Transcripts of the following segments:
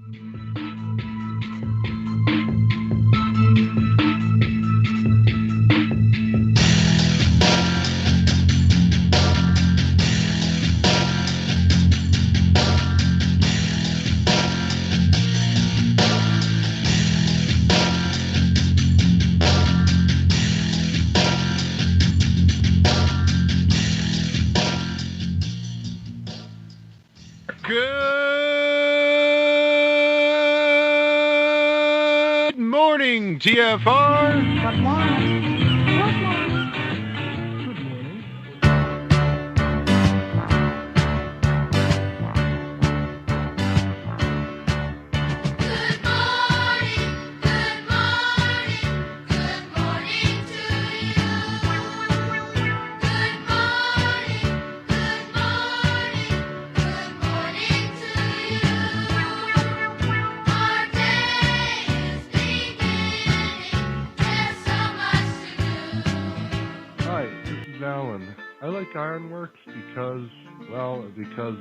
Good morning, TFR. Good morning. I like Ironworx because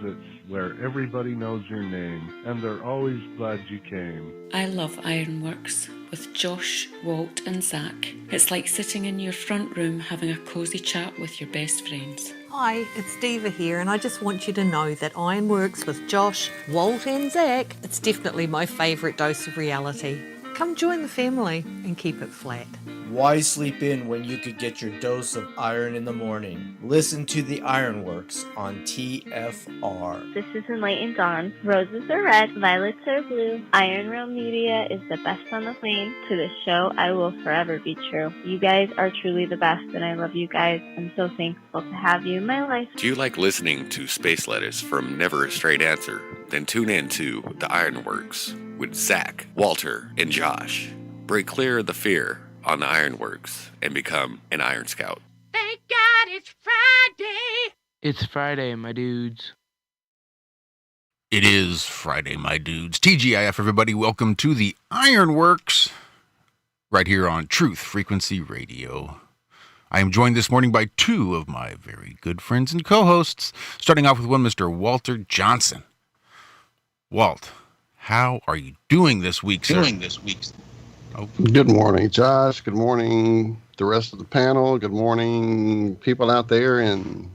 it's where everybody knows your name, and they're always glad you came. I love Ironworx with Josh, Walt and Zach. It's like sitting in your front room having a cosy chat with your best friends. Hi, it's Diva here, and I just want you to know that Ironworx with Josh, Walt and Zach, it's definitely my favourite dose of reality. Come join the family and keep it flat. Why sleep in when you could get your dose of iron in the morning? Listen to the Ironworx on TFR. This is Enlightened Dawn. Roses are red, violets are blue. Iron Realm Media is the best on the plane. To this show, I will forever be true. You guys are truly the best, and I love you guys. I'm so thankful to have you in my life. Do you like listening to space letters from Never a Straight Answer? Then tune in to the Ironworx with Zach, Walter, and Josh. Break clear of the fear on the Ironworx and become an Iron Scout. Thank God it's Friday. It's Friday, my dudes. It is Friday, my dudes. TGIF, everybody. Welcome to the Ironworx right here on Truth Frequency Radio. I am joined this morning by two of my very good friends and co-hosts, starting off with one, Mr. Walter Johnson. Walt, how are you doing this week, sir? Oh. Good morning, Josh. Good morning, the rest of the panel. Good morning, people out there in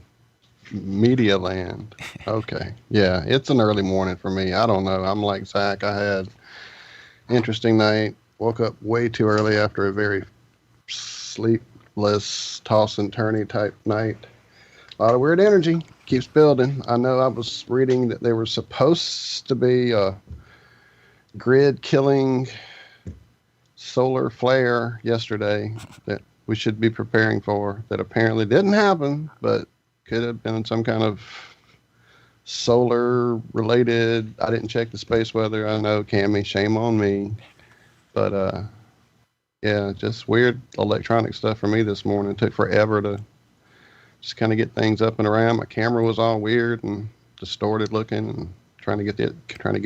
media land. Okay. Yeah, it's an early morning for me. I don't know. I'm like Zach. I had an interesting night. Woke up way too early after a very sleepless, toss and turny type night. A lot of weird energy. Keeps building. I know I was reading that there was supposed to be a grid killing solar flare yesterday that we should be preparing for, that apparently didn't happen, but could have been some kind of solar related. I didn't check the space weather. I know, Cammy, shame on me. But yeah, just weird electronic stuff for me this morning. It took forever to just kind of get things up and around. My camera was all weird and distorted looking, and trying to get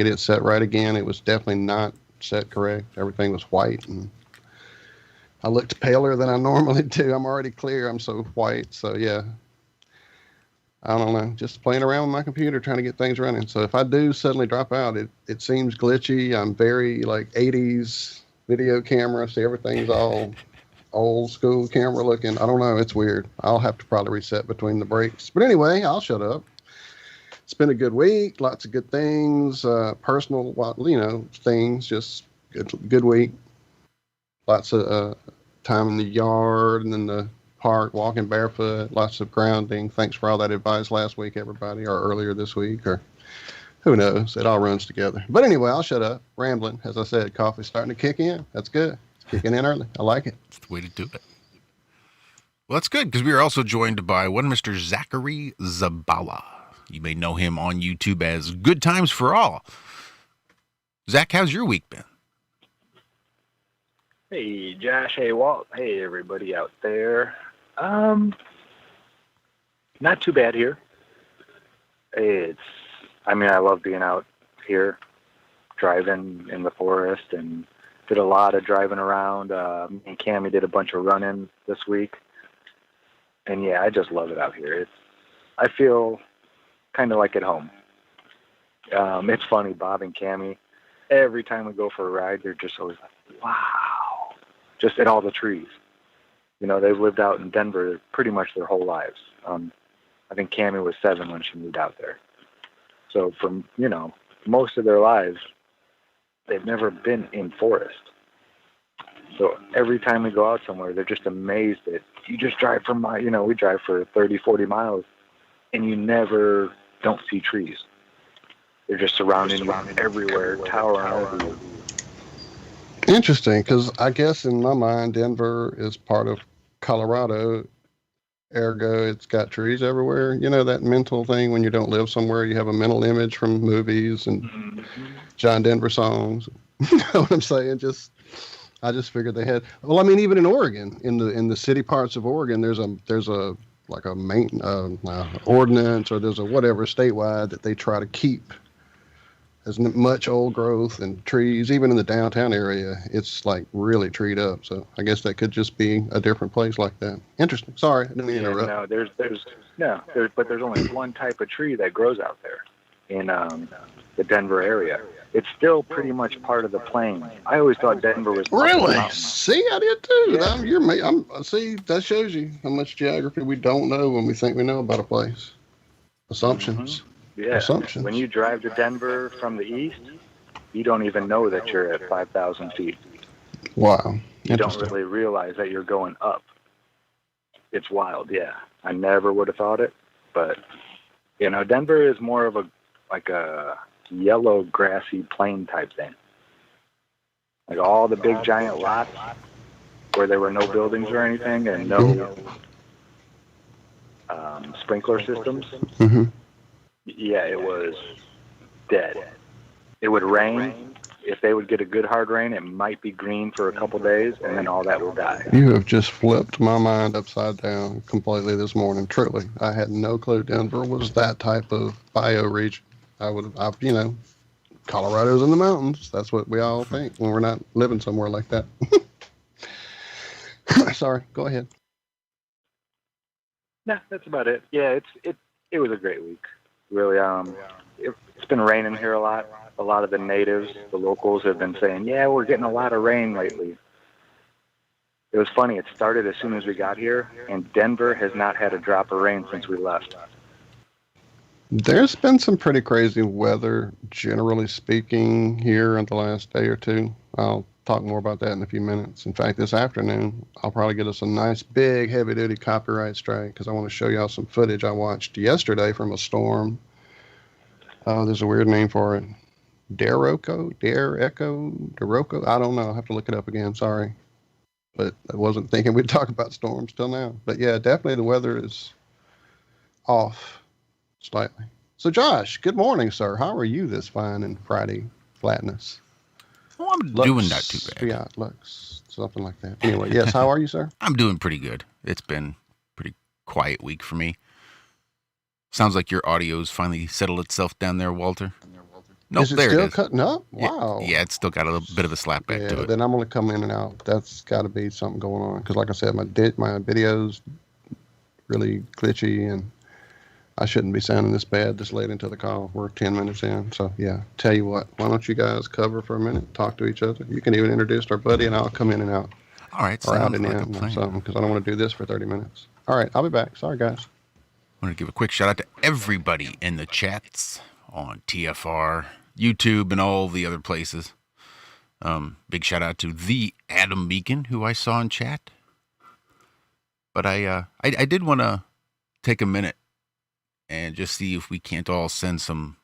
it set right again. It was definitely not set correct. Everything was white, and I looked paler than I normally do. I'm already clear. I'm so white. So yeah, I don't know. Just playing around with my computer, trying to get things running. So if I do suddenly drop out, it seems glitchy. I'm very like 80s video camera, so everything's all old school camera looking. I don't know. It's weird. I'll have to probably reset between the breaks. But anyway, I'll shut up. It's been a good week. Lots of good things, personal, things. Just good week. Lots of time in the yard and in the park, walking barefoot. Lots of grounding. Thanks for all that advice last week, everybody, or earlier this week, or who knows? It all runs together. But anyway, I'll shut up. Rambling. As I said, coffee's starting to kick in. That's good. It's kicking in early. I like it. That's the way to do it. Well, that's good, because we are also joined by one Mr. Zachary Zabala. You may know him on YouTube as Good Times for All. Zach, how's your week been? Hey, Josh. Hey, Walt. Hey, everybody out there. Not too bad here. I love being out here, driving in the forest, and did a lot of driving around. Me and Cammie did a bunch of running this week. And yeah, I just love it out here. I feel kind of like at home. It's funny, Bob and Cammie, every time we go for a ride, they're just always like, wow, just at all the trees. You know, they've lived out in Denver pretty much their whole lives. I think Cammie was 7 when she moved out there. So from, you know, most of their lives, they've never been in forest. So every time we go out somewhere, they're just amazed that you just drive for you know, we drive for 30, 40 miles, and you never don't see trees. They're just surrounding you everywhere, towering over you. Interesting, because I guess in my mind, Denver is part of Colorado. Ergo, it's got trees everywhere. You know, that mental thing when you don't live somewhere, you have a mental image from movies and John Denver songs. You know what I'm saying? I just figured they had. Well, I mean, even in Oregon, in the city parts of Oregon, there's a like a ordinance, or there's a whatever statewide that they try to keep as much old growth and trees. Even in the downtown area, it's like really treed up. So I guess that could just be a different place like that. Interesting. Sorry, I didn't mean to interrupt. No, there's only one type of tree that grows out there in the Denver area. It's still pretty much part of the plain. I always thought Denver was really. See, I did too. Yeah. See, that shows you how much geography we don't know when we think we know about a place. Assumptions. Yeah. Assumptions. When you drive to Denver from the east, you don't even know that you're at 5,000 feet. Wow. You don't really realize that you're going up. It's wild, yeah. I never would have thought it, but you know, Denver is more of a yellow grassy plain type thing. Like all the big giant lots where there were no buildings or anything and no sprinkler systems. Mm-hmm. Yeah, it was dead. It would rain. If they would get a good hard rain, it might be green for a couple days, and then all that will die. You have just flipped my mind upside down completely this morning. Truly, I had no clue Denver was that type of bioregion. You know, Colorado's in the mountains. That's what we all think when we're not living somewhere like that. Sorry, go ahead. No, that's about it. Yeah, it was a great week. Really, it's been raining here a lot. A lot of the natives, the locals, have been saying, yeah, we're getting a lot of rain lately. It was funny. It started as soon as we got here, and Denver has not had a drop of rain since we left. There's been some pretty crazy weather, generally speaking, here in the last day or two. I'll talk more about that in a few minutes. In fact, this afternoon, I'll probably get us a nice, big, heavy-duty copyright strike because I want to show y'all some footage I watched yesterday from a storm. Oh, there's a weird name for it. Daroko? I don't know. I'll have to look it up again. Sorry. But I wasn't thinking we'd talk about storms till now. But yeah, definitely the weather is off slightly. So Josh, good morning, sir. How are you this fine and Friday flatness? Oh, I'm doing not too bad. Yeah, Lux, something like that. Anyway, yes, how are you, sir? I'm doing pretty good. It's been a pretty quiet week for me. Sounds like your audio's finally settled itself down there, Walter. Nope, is it there still it is. Cutting up? Wow. Yeah, it's still got a little bit of a slapback to it. Then I'm going to come in and out. That's got to be something going on. Because like I said, my video's really glitchy, and I shouldn't be sounding this bad this late into the call. We're 10 minutes in. So, yeah, tell you what. Why don't you guys cover for a minute, talk to each other? You can even introduce our buddy, and I'll come in and out. All right. Or out and in or something, because I don't want to do this for 30 minutes. All right, I'll be back. Sorry, guys. I want to give a quick shout out to everybody in the chats on TFR, YouTube, and all the other places. Big shout out to the Adam Meakin, who I saw in chat. But I did want to take a minute and just see if we can't all send some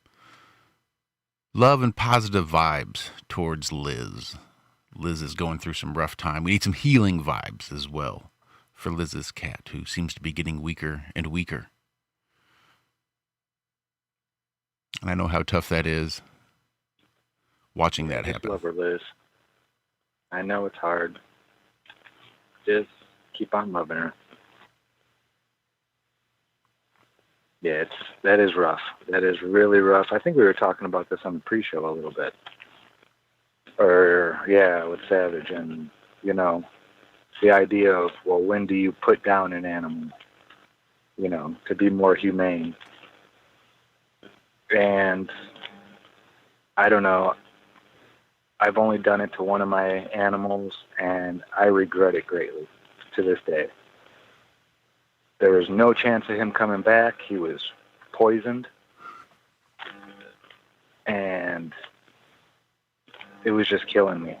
love and positive vibes towards Liz. Liz is going through some rough time. We need some healing vibes as well for Liz's cat, who seems to be getting weaker and weaker. And I know how tough that is, watching that happen. Love her, Liz. I know it's hard. Just keep on loving her. Yeah, that is rough. That is really rough. I think we were talking about this on the pre-show a little bit. With Savage, and, you know, the idea of, well, when do you put down an animal, you know, to be more humane? And I don't know. I've only done it to one of my animals, and I regret it greatly to this day. There was no chance of him coming back. He was poisoned, and it was just killing me.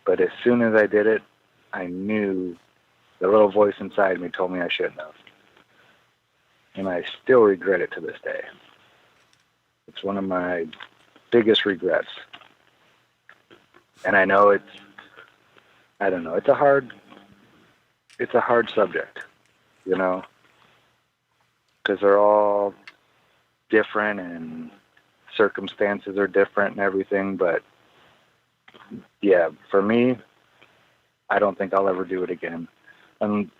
But as soon as I did it, I knew the little voice inside me told me I shouldn't have. And I still regret it to this day. It's one of my biggest regrets. And I know it's a hard subject, you know, because they're all different and circumstances are different and everything. But yeah, for me, I don't think I'll ever do it again. And,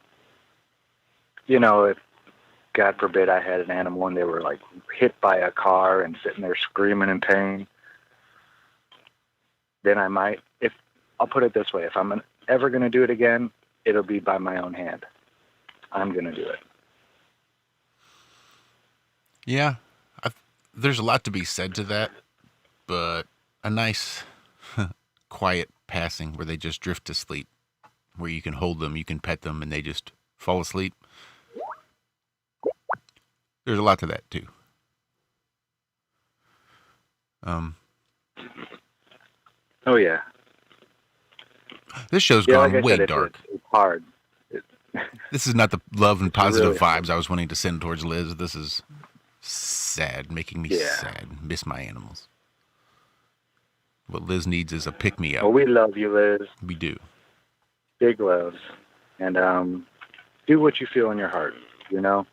you know, if God forbid I had an animal and they were like hit by a car and sitting there screaming in pain, then I might. If I'll put it this way, if I'm ever going to do it again, it'll be by my own hand. I'm going to do it. Yeah, there's a lot to be said to that, but a nice, quiet passing where they just drift to sleep, where you can hold them, you can pet them, and they just fall asleep. There's a lot to that, too. Oh, yeah. This show's gone like way said, dark. It's hard. This is not the love and positive really vibes I was wanting to send towards Liz. This is sad, making me sad. Miss my animals. What Liz needs is a pick-me-up. Well, we love you, Liz. We do. Big love. And do what you feel in your heart, you know?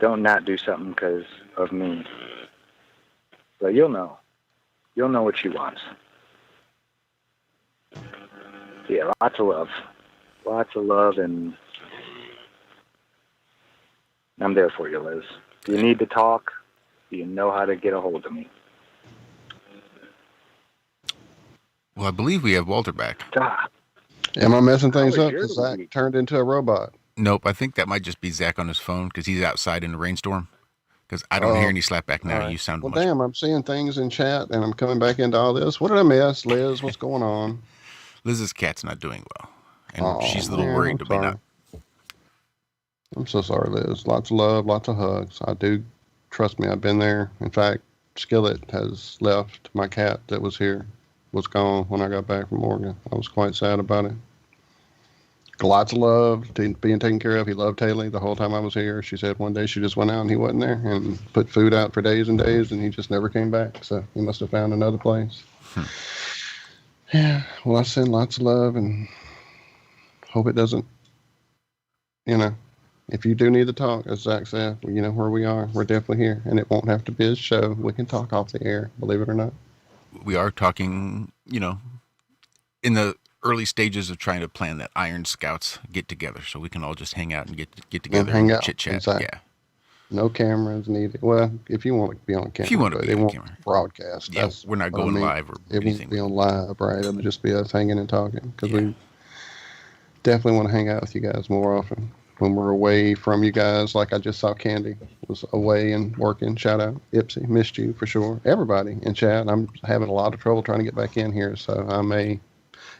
Don't not do something because of me. But you'll know. You'll know what she wants. Yeah, lots of love. Lots of love, and I'm there for you, Liz. If you need to talk, you know how to get a hold of me. Well, I believe we have Walter back. Am I messing things up? Because Zach turned into a robot. Nope, I think that might just be Zach on his phone because he's outside in the rainstorm. Because I don't hear any slapback now. Right. You sound well, damn, I'm seeing things in chat, and I'm coming back into all this. What did I miss, Liz? What's going on? Liz's cat's not doing well, and she's a little worried to be not. I'm so sorry, Liz. Lots of love, lots of hugs. I do, trust me, I've been there. In fact, Skillet has left. My cat that was here was gone when I got back from Oregon. I was quite sad about it. Lots of love, being taken care of. He loved Haley the whole time I was here. She said one day she just went out and he wasn't there and put food out for days and days, and he just never came back. So he must have found another place. Yeah, well, I send lots of love and hope it doesn't, you know, if you do need to talk, as Zach said, you know where we are. We're definitely here, and it won't have to be a show. We can talk off the air, believe it or not. We are talking, you know, in the early stages of trying to plan that Iron Scouts get together, so we can all just hang out and get together and chit chat. Yeah, no cameras needed. Well, if you want to be on camera, if you want to be on camera, broadcast. Yeah, we're not going live or it anything. Won't be on live, right? It'll just be us hanging and talking because we definitely want to hang out with you guys more often when we're away from you guys. Like I just saw Candy was away and working. Shout out Ipsy, missed you for sure. Everybody in chat. I'm having a lot of trouble trying to get back in here, so I may.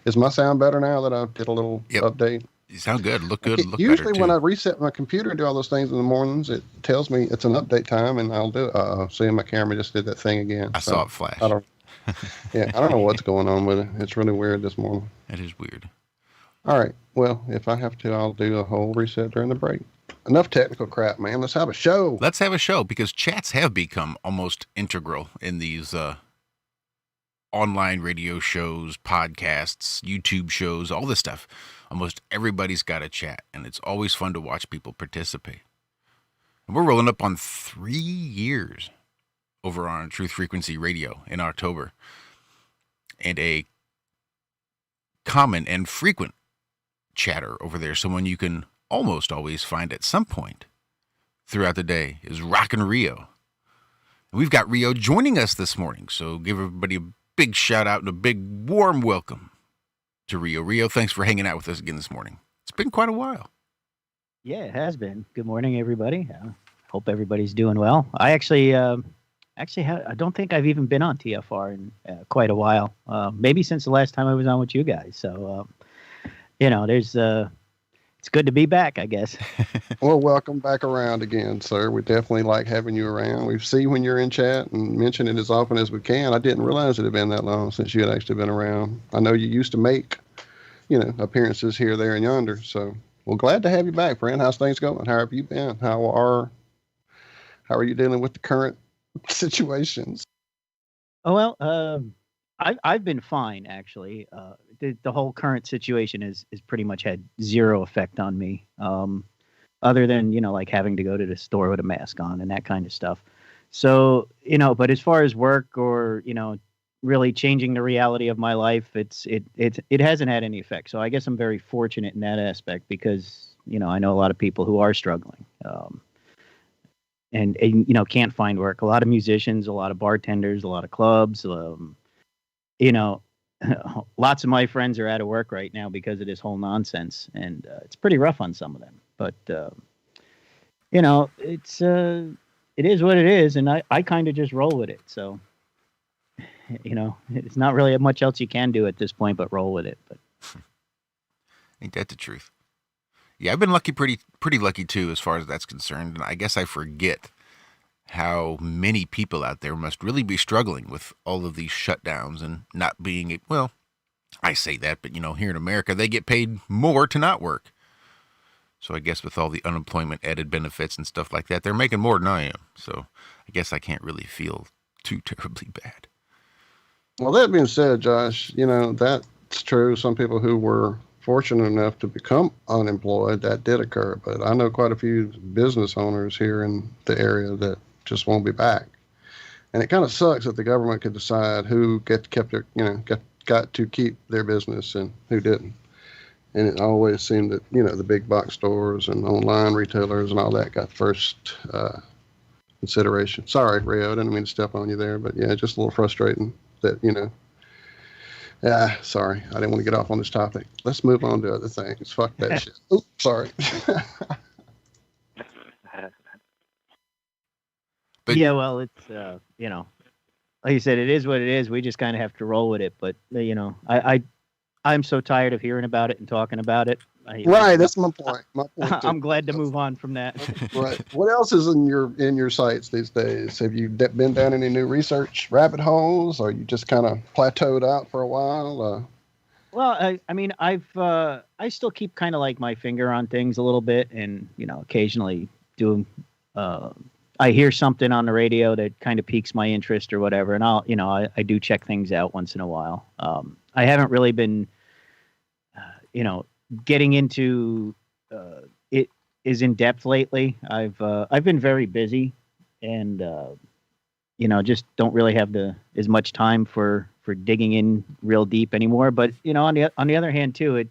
Is my sound better now that I did a little update? You sound good. Look good. Look usually better when too. I reset my computer and do all those things in the mornings, it tells me it's an update time, and I'll do it. See, my camera just did that thing again. I saw it flash. I don't know what's going on with it. It's really weird this morning. It is weird. All right. Well, if I have to, I'll do a whole reset during the break. Enough technical crap, man. Let's have a show. Let's have a show because chats have become almost integral in these online radio shows, podcasts, YouTube shows, all this stuff. Almost everybody's got a chat, and it's always fun to watch people participate. And we're rolling up on 3 years over on Truth Frequency Radio in October. And a common and frequent chatter over there, someone you can almost always find at some point throughout the day, is Rockin' Rio. And we've got Rio joining us this morning, so give everybody a big shout out and a big warm welcome to Rio. Rio, thanks for hanging out with us again this morning. It's been quite a while. Yeah, it has been. Good morning, everybody. Hope everybody's doing well. I actually Actually, I don't think I've even been on TFR in quite a while. Maybe since the last time I was on with you guys. So, there's it's good to be back, I guess. Well, welcome back around again, sir. We definitely like having you around. We see when you're in chat and mention it as often as we can. I didn't realize it had been that long since you had actually been around. I know you used to make, appearances here, there, and yonder. So, well, glad to have you back, friend. How's things going? How have you been? How are you dealing with the current situations? Oh, well, I've been fine, actually. The whole current situation is pretty much had zero effect on me, other than, like having to go to the store with a mask on and that kind of stuff. So, but as far as work or, really changing the reality of my life, it hasn't had any effect. So I guess I'm very fortunate in that aspect because, I know a lot of people who are struggling. And can't find work. A lot of musicians, a lot of bartenders, a lot of clubs. Lots of my friends are out of work right now because of this whole nonsense, and it's pretty rough on some of them. But it is what it is, and I kind of just roll with it. So it's not really much else you can do at this point but roll with it. But ain't that the truth? Yeah, I've been lucky, pretty lucky too, as far as that's concerned. And I guess I forget how many people out there must really be struggling with all of these shutdowns and not being, well, I say that, but here in America, they get paid more to not work. So I guess with all the unemployment added benefits and stuff like that, they're making more than I am. So I guess I can't really feel too terribly bad. Well, that being said, Josh, that's true. Some people who were fortunate enough to become unemployed, that did occur. But I know quite a few business owners here in the area that just won't be back. And it kind of sucks that the government could decide who got to keep their business and who didn't. And it always seemed that, the big box stores and online retailers and all that got first consideration. Sorry, Rio, I didn't mean to step on you there, but yeah, just a little frustrating that, sorry, I didn't want to get off on this topic. Let's move on to other things. Fuck that shit. Oops, sorry. But yeah, well, it's like you said, it is what it is. We just kind of have to roll with it. But I'm so tired of hearing about it and talking about it. Right, that's my point. I'm glad to move on from that. Right. What else is in your sights these days? Have you been down any new research rabbit holes, or you just kind of plateaued out for a while? Well, I still keep kind of like my finger on things a little bit, and occasionally do. I hear something on the radio that kind of piques my interest or whatever, and I do check things out once in a while. I haven't really been, getting into it is in depth lately. I've been very busy, and just don't really have as much time for digging in real deep anymore. But on the other hand too,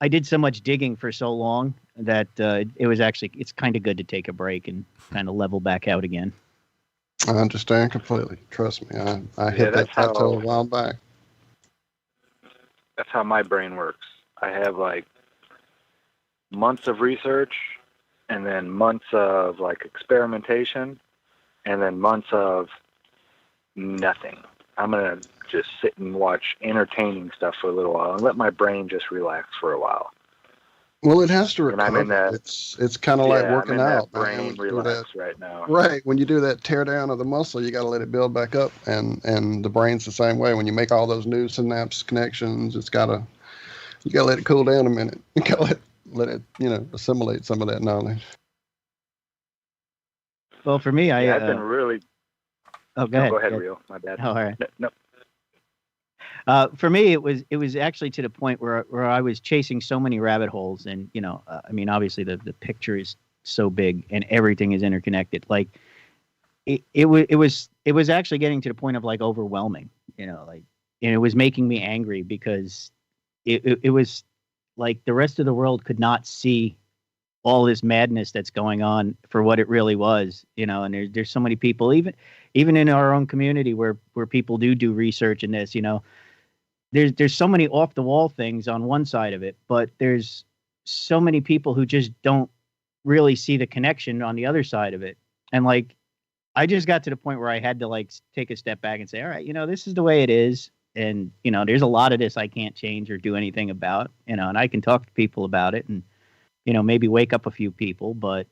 I did so much digging for so long that it's kind of good to take a break and kind of level back out again. I understand completely. Trust me, I hit that plateau a while back. That's how my brain works. I have like months of research, and then months of like experimentation, and then months of nothing. I'm gonna just sit and watch entertaining stuff for a little while and let my brain just relax for a while. Well, it has to recover. And I'm in that. It's kind of like working out. Brain relax right now. Right. When you do that tear down of the muscle, you got to let it build back up, and the brain's the same way. When you make all those new synapse connections, you got to let it cool down a minute. You got to let it assimilate some of that knowledge. Well, for me, I've been really. Oh, go ahead. Go ahead, Rio. My bad. Oh, all right. No. For me, it was actually to the point where I was chasing so many rabbit holes, and obviously the picture is so big and everything is interconnected. Like it was actually getting to the point of like overwhelming, and it was making me angry because it was like the rest of the world could not see all this madness that's going on for what it really was, and there's so many people, even in our own community where people do research in this, there's so many off the wall things on one side of it, but there's so many people who just don't really see the connection on the other side of it. And like, I just got to the point where I had to like take a step back and say, all right, this is the way it is. And, there's a lot of this I can't change or do anything about, and I can talk to people about it and, maybe wake up a few people. But,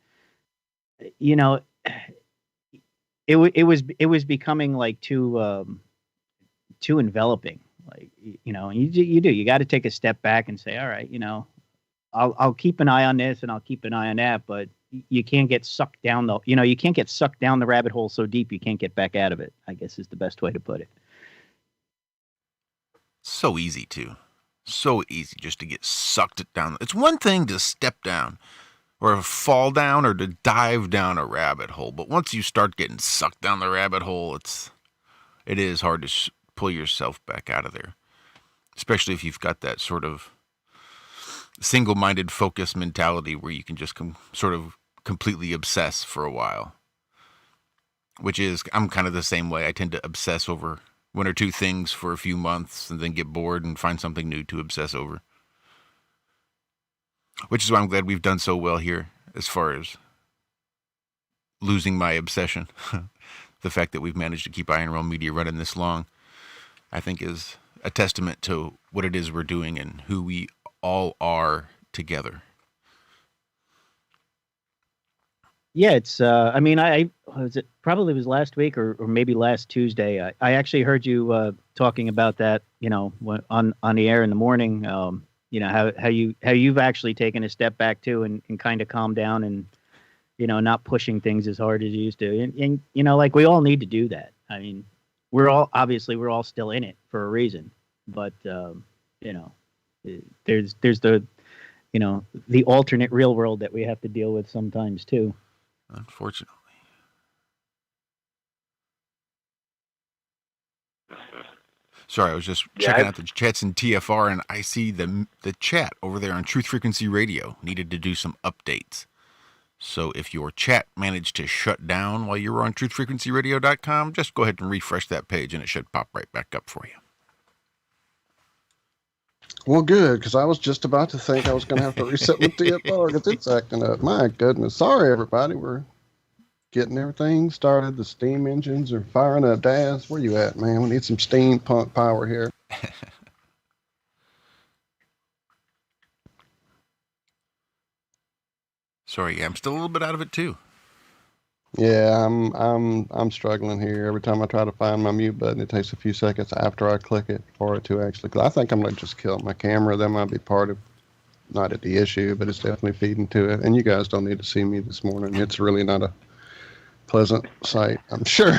it was becoming like too enveloping. Like, you got to take a step back and say, all right, I'll keep an eye on this and I'll keep an eye on that, but you can't get sucked down you can't get sucked down the rabbit hole so deep you can't get back out of it, I guess is the best way to put it. So easy just to get sucked down. It's one thing to step down or fall down or to dive down a rabbit hole, but once you start getting sucked down the rabbit hole, it is hard to pull yourself back out of there, especially if you've got that sort of single-minded focus mentality where you can just sort of completely obsess for a while, which is, I'm kind of the same way. I tend to obsess over one or two things for a few months and then get bored and find something new to obsess over, which is why I'm glad we've done so well here as far as losing my obsession. The fact that we've managed to keep Iron Realm Media running this long, I think, is a testament to what it is we're doing and who we all are together. Yeah, it's. I mean, I was it probably was last week or maybe last Tuesday. I actually heard you talking about that. On the air in the morning. How you've actually taken a step back too and kind of calmed down and not pushing things as hard as you used to. And like we all need to do that. I mean, we're all still in it for a reason, but there's the the alternate real world that we have to deal with sometimes too. Unfortunately. Sorry, I was just checking out the chats in TFR, and I see the chat over there on Truth Frequency Radio needed to do some updates. So if your chat managed to shut down while you were on truthfrequencyradio.com, just go ahead and refresh that page, and it should pop right back up for you. Well, good, because I was just about to think I was going to have to reset my TFR because it's acting up. My goodness. Sorry, everybody. We're getting everything started. The steam engines are firing up. Daz, where you at, man? We need some steampunk power here. Sorry, I'm still a little bit out of it, too. Yeah, I'm struggling here. Every time I try to find my mute button, it takes a few seconds after I click it for it to actually. I think I'm going to just kill my camera. That might be part of, not at the issue, but it's definitely feeding to it. And you guys don't need to see me this morning. It's really not a pleasant sight, I'm sure.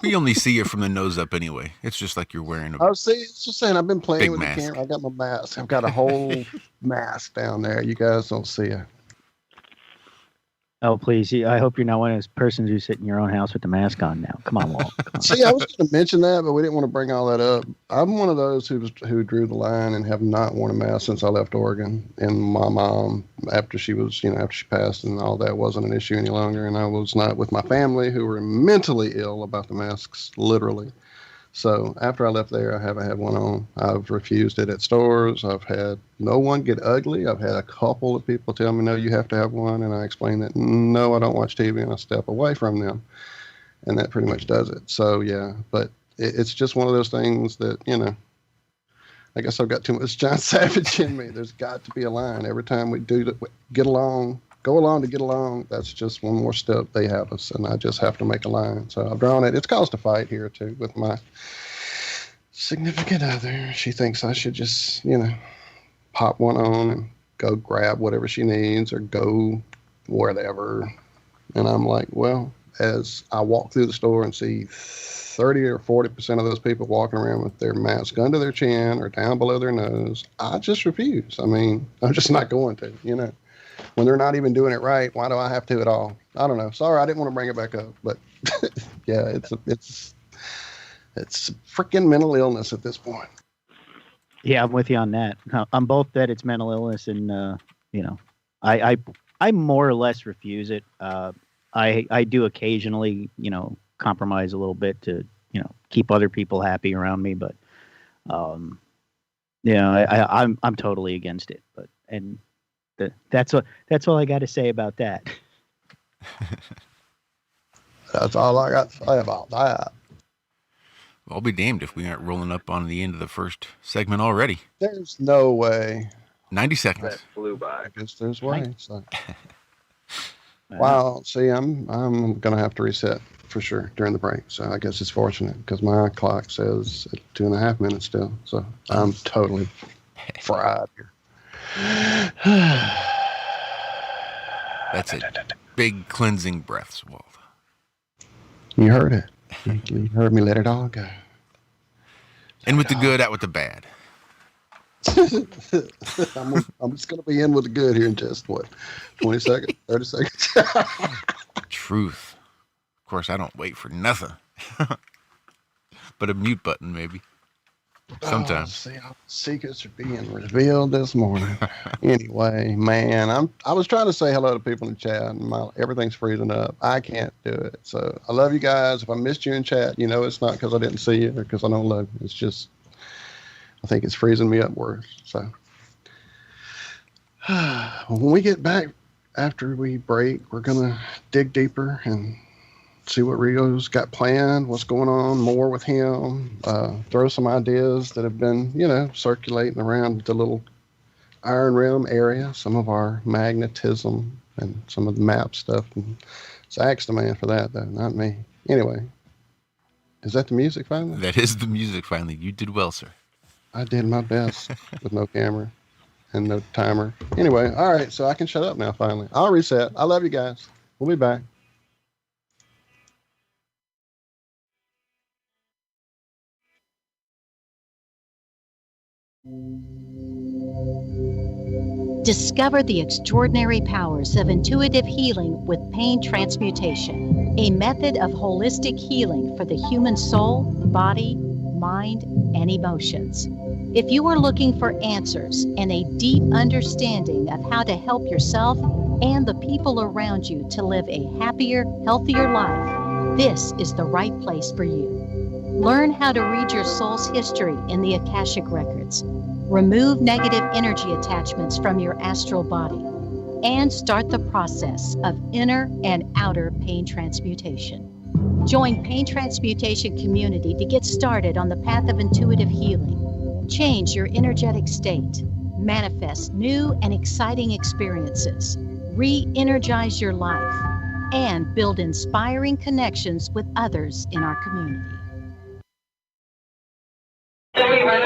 We only see you from the nose up anyway. It's just like you're wearing a. Oh, see, it's just saying I've been playing with mask. The camera. I got my mask. I've got a whole mask down there. You guys don't see it. Oh, please. I hope you're not one of those persons who sit in your own house with the mask on now. Come on, Walt. Come on. See, I was going to mention that, but we didn't want to bring all that up. I'm one of those who drew the line and have not worn a mask since I left Oregon. And my mom, after she passed and all that, wasn't an issue any longer. And I was not with my family, who were mentally ill about the masks, literally. So after I left there, I haven't had one on. I've refused it at stores. I've had no one get ugly. I've had a couple of people tell me, no, you have to have one. And I explain that, no, I don't watch TV, and I step away from them. And that pretty much does it. So, yeah, but it's just one of those things that, I guess I've got too much John Savage in me. There's got to be a line. Every time we do get along, go along to get along, that's just one more step they have us, and I just have to make a line. So I've drawn it. It's caused a fight here, too, with my significant other. She thinks I should just, pop one on and go grab whatever she needs or go whatever. And I'm like, well, as I walk through the store and see 30 or 40% of those people walking around with their mask under their chin or down below their nose, I just refuse. I mean, I'm just not going to, When they're not even doing it right, why do I have to at all? I don't know. Sorry, I didn't want to bring it back up, but yeah, it's freaking mental illness at this point. Yeah, I'm with you on that. I'm both that it's mental illness, and I more or less refuse it. I do occasionally, compromise a little bit to, keep other people happy around me, but I'm totally against it. But that's all I got to say about that. That's all I got to say about that. I'll be damned if we aren't rolling up on the end of the first segment already. There's no way. 90 seconds. That flew by. I guess there's way. So. Wow. See, I'm gonna have to reset for sure during the break. So I guess it's fortunate because my clock says 2.5 minutes still. So I'm totally fried here. That's it. Big cleansing breaths, Walt. You heard it. You heard me let it all go. In with the good, out with the bad. I'm just going to be in with the good here in just, 20 seconds, 30 seconds? Truth. Of course, I don't wait for nothing. But a mute button, maybe. Sometimes. See, all the secrets are being revealed this morning. Anyway, man, I was trying to say hello to people in the chat, and everything's freezing up. I can't do it. So I love you guys. If I missed you in chat, it's not because I didn't see you or because I don't love you. It's just, I think it's freezing me up worse. So when we get back after we break, we're going to dig deeper and see what Rio's got planned, what's going on more with him, throw some ideas that have been, circulating around the little Iron Realm area, some of our magnetism and some of the map stuff. And Zach's the man for that, though, not me. Anyway, is that the music finally? That is the music finally. You did well, sir. I did my best with no camera and no timer. Anyway, all right, so I can shut up now finally. I'll reset. I love you guys. We'll be back. Discover the extraordinary powers of intuitive healing with pain transmutation, a method of holistic healing for the human soul, body, mind, and emotions. If you are looking for answers and a deep understanding of how to help yourself and the people around you to live a happier, healthier life, this is the right place for you. Learn how to read your soul's history in the Akashic Records. Remove negative energy attachments from your astral body and start the process of inner and outer pain transmutation. Join Pain Transmutation Community to get started on the path of intuitive healing. Change your energetic state. Manifest new and exciting experiences. Re-energize your life and build inspiring connections with others in our community.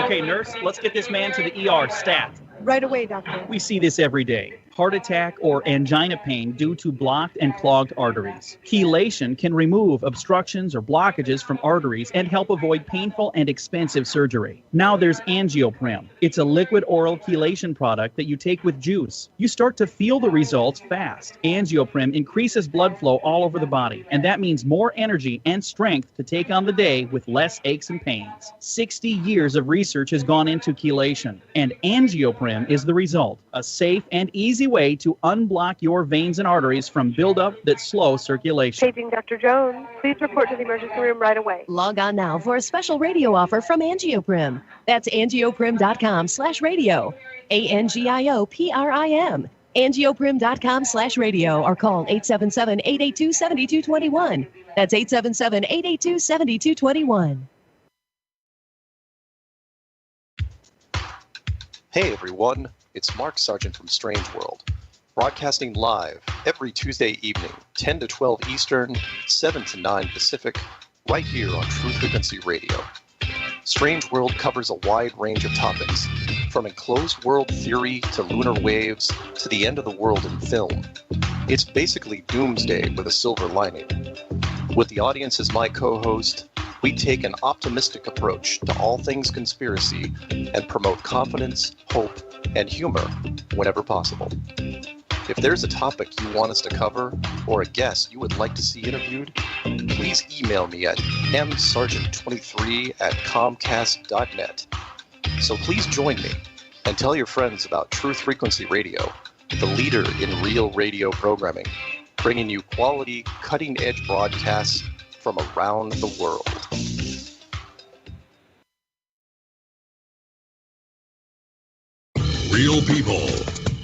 Okay, nurse, let's get this man to the ER stat. Right away, doctor. We see this every day. Heart attack or angina pain due to blocked and clogged arteries. Chelation can remove obstructions or blockages from arteries and help avoid painful and expensive surgery. Now there's Angioprim. It's a liquid oral chelation product that you take with juice. You start to feel the results fast. Angioprim increases blood flow all over the body, and that means more energy and strength to take on the day with less aches and pains. 60 years of research has gone into chelation, and Angioprim is the result. A safe and easy way to unblock your veins and arteries from buildup that slow circulation. Paging Dr. Jones. Please report to the emergency room right away. Log on now for a special radio offer from Angioprim. That's angioprim.com/radio. ANGIOPRIM. Angioprim.com/radio or call 877-882-7221. That's 877-882-7221. Hey everyone, it's Mark Sargent from Strange World, broadcasting live every Tuesday evening, 10 to 12 Eastern, 7 to 9 Pacific, right here on True Frequency Radio. Strange World covers a wide range of topics, from enclosed world theory to lunar waves to the end of the world in film. It's basically doomsday with a silver lining. With the audience as my co-host, we take an optimistic approach to all things conspiracy and promote confidence, hope, and humor whenever possible. If there's a topic you want us to cover or a guest you would like to see interviewed, please email me at msargent23@comcast.net. So please join me and tell your friends about True Frequency Radio, the leader in real radio programming, bringing you quality, cutting-edge broadcasts from around the world. Real people,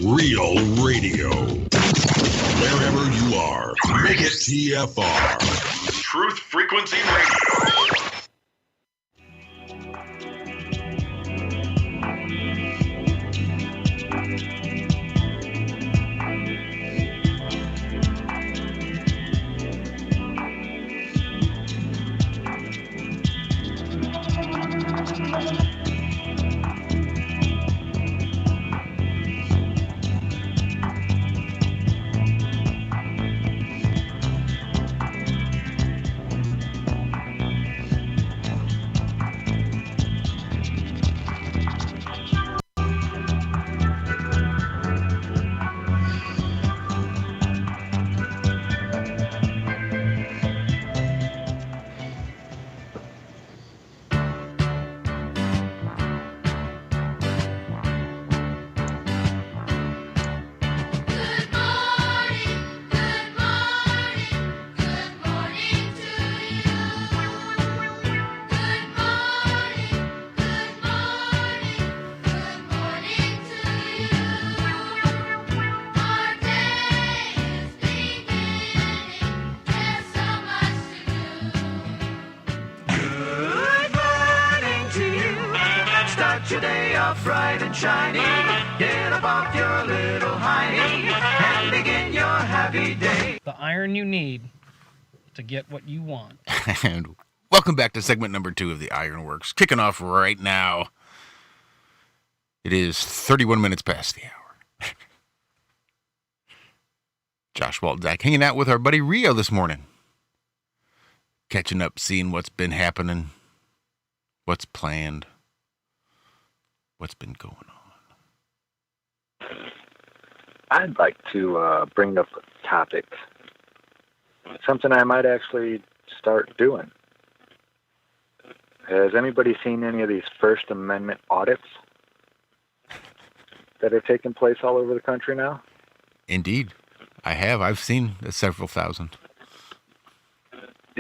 real radio. Wherever you are, make it TFR. Truth Frequency Radio. Your day off bright and shiny. Get up off your little hiney and begin your happy day. The iron you need to get what you want. And welcome back to segment number 2 of the Ironworks. Kicking off right now. It is 31 minutes past the hour. Josh, Walt, Zach hanging out with our buddy Rio this morning. Catching up, seeing what's been happening, what's planned. What's been going on? I'd like to bring up a topic, something I might actually start doing. Has anybody seen any of these First Amendment audits that are taking place all over the country now? Indeed. I have. I've seen several thousand.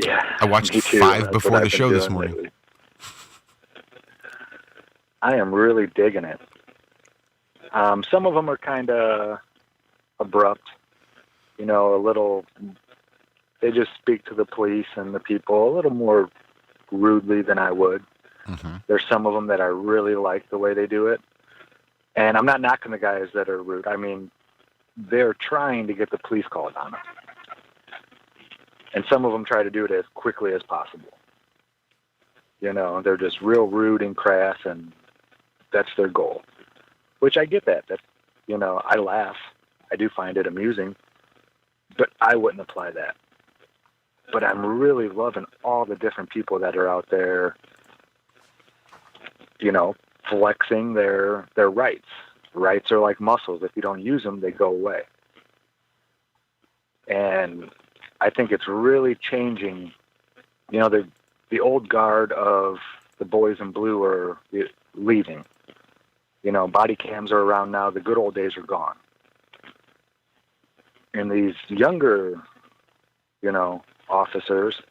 Yeah. I watched 5 before the show this morning. Lately. I am really digging it. Some of them are kind of abrupt, you know, a little, they just speak to the police and the people a little more rudely than I would. Mm-hmm. There's some of them that I really like the way they do it. And I'm not knocking the guys that are rude. I mean, they're trying to get the police called on them. And some of them try to do it as quickly as possible. You know, they're just real rude and crass, and that's their goal. Which I get that. That's, you know, I laugh. I do find it amusing. But I wouldn't apply that. But I'm really loving all the different people that are out there, you know, flexing their rights. Rights are like muscles. If you don't use them, they go away. And I think it's really changing. You know, the old guard of the boys in blue are leaving. You know, body cams are around now. The good old days are gone. And these younger, you know, officers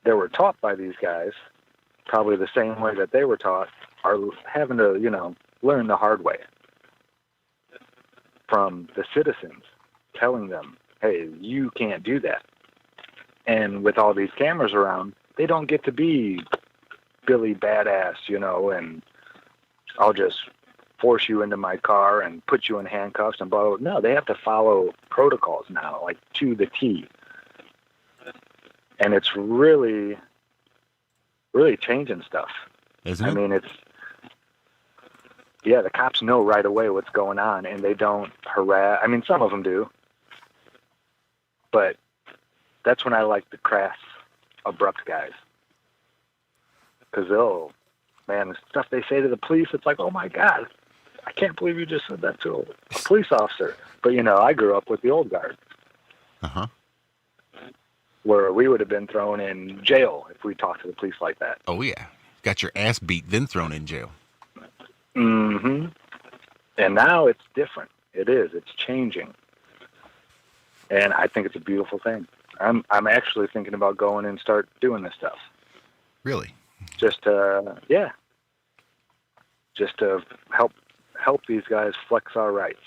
that were taught by these guys, probably the same way that they were taught, are having to, you know, learn the hard way from the citizens telling them, hey, you can't do that. And with all these cameras around, they don't get to be Billy Badass, you know, and I'll just force you into my car and put you in handcuffs and blah, blah. No, they have to follow protocols now, like to the T. And it's really, really changing stuff. Isn't it? I mean, yeah, the cops know right away what's going on, and they don't harass. I mean, some of them do. But that's when I like the crass, abrupt guys. Because the stuff they say to the police, it's like, oh my God, I can't believe you just said that to a police officer. But, you know, I grew up with the old guard. Uh-huh. Where we would have been thrown in jail if we talked to the police like that. Oh, yeah. Got your ass beat, then thrown in jail. Mm-hmm. And now it's different. It is. It's changing. And I think it's a beautiful thing. I'm actually thinking about going and start doing this stuff. Really? Just to help these guys flex our rights.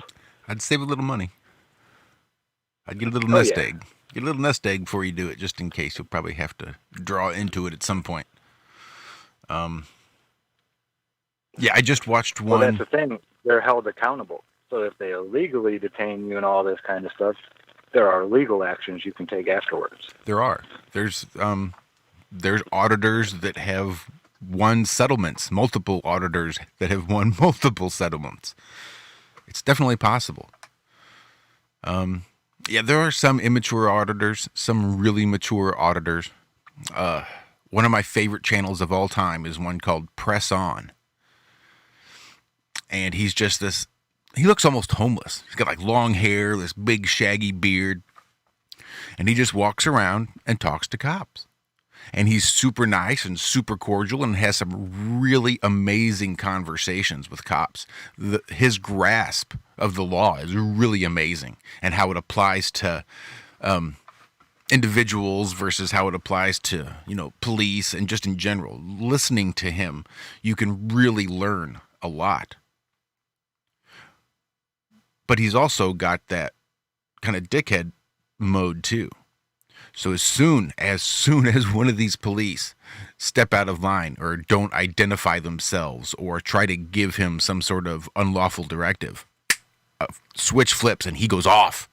I'd save a little money. I'd get a little nest egg. Get a little nest egg before you do it, just in case. You'll probably have to draw into it at some point. Yeah, I just watched one. Well, that's the thing. They're held accountable. So if they illegally detain you and all this kind of stuff, there are legal actions you can take afterwards. There are. There's auditors that have won settlements, multiple auditors that have won multiple settlements. It's definitely possible. Yeah, there are some immature auditors, some really mature auditors. One of my favorite channels of all time is one called Press On. And he's just this, he looks almost homeless. He's got like long hair, this big shaggy beard. And he just walks around and talks to cops. And he's super nice and super cordial and has some really amazing conversations with cops. His grasp of the law is really amazing, and how it applies to individuals versus how it applies to, police and just in general. Listening to him, you can really learn a lot. But he's also got that kind of dickhead mode too. So as soon as one of these police step out of line or don't identify themselves or try to give him some sort of unlawful directive, switch flips and he goes off.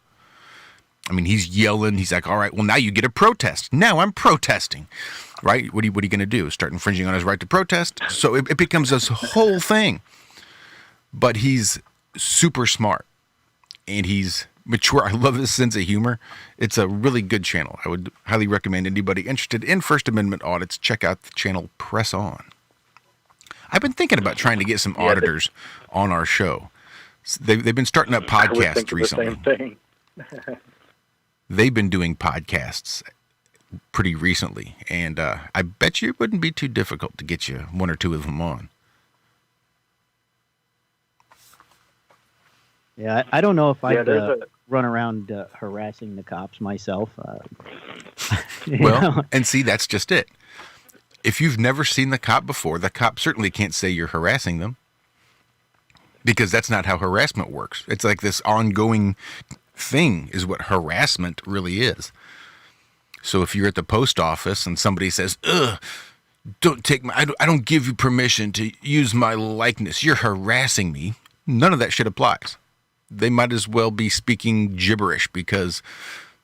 I mean, he's yelling. He's like, all right, well, now you get a protest. Now I'm protesting, right? What are you going to do? Start infringing on his right to protest? So it becomes this whole thing. But he's super smart and he's mature. I love his sense of humor. It's a really good channel. I would highly recommend anybody interested in First Amendment audits, check out the channel Press On. I've been thinking about trying to get some auditors on our show. They've been starting up podcasts recently. The same thing. They've been doing podcasts pretty recently, and I bet you it wouldn't be too difficult to get you one or two of them on. Yeah, I don't know if I'd run around harassing the cops myself. And see, that's just it. If you've never seen the cop before, the cop certainly can't say you're harassing them, because that's not how harassment works. It's like this ongoing thing is what harassment really is. So if you're at the post office and somebody says, don't take I don't give you permission to use my likeness, you're harassing me, none of that shit applies. They might as well be speaking gibberish, because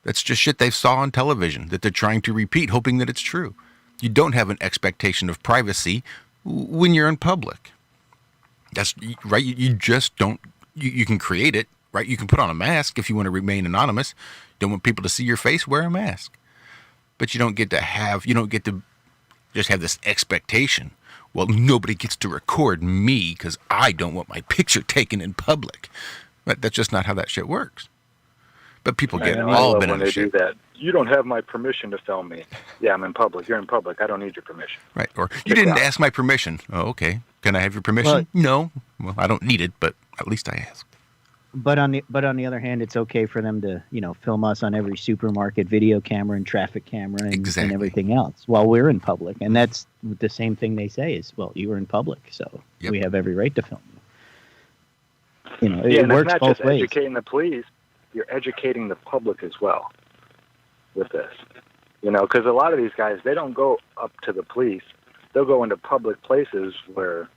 that's just shit they saw on television that they're trying to repeat, hoping that it's true. You don't have an expectation of privacy when you're in public. That's right. You just don't, you can create it, right? You can put on a mask if you want to remain anonymous. Don't want people to see your face, wear a mask. But you don't get to just have this expectation. Well, nobody gets to record me because I don't want my picture taken in public. But that's just not how that shit works. But people get all bent on the shit. Do that. You don't have my permission to film me. Yeah, I'm in public. You're in public. I don't need your permission. Right. Or you didn't ask my permission. Oh, okay. Can I have your permission? Well, no. Well, I don't need it, but at least I asked. But on the other hand, it's okay for them to, film us on every supermarket video camera and traffic camera and everything else while we're in public. And that's the same thing they say is, well, you were in public, so we have every right to film you. It works not both just ways. Educating the police, you're educating the public as well with this. Because a lot of these guys, they don't go up to the police. They'll go into public places where,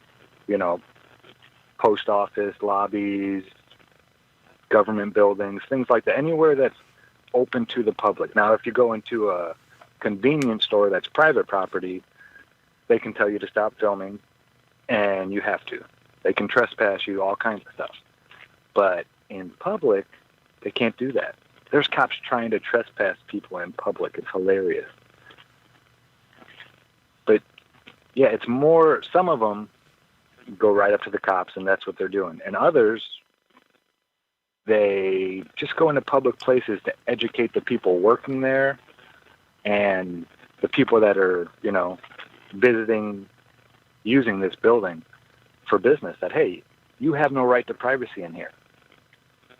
post office, lobbies, government buildings, things like that, anywhere that's open to the public. Now, if you go into a convenience store that's private property, they can tell you to stop filming, and you have to. They can trespass you, all kinds of stuff. But in public, they can't do that. There's cops trying to trespass people in public. It's hilarious. But, yeah, it's more, some of them go right up to the cops, and that's what they're doing. And others, they just go into public places to educate the people working there and the people that are, visiting, using this building for business, that, hey, you have no right to privacy in here.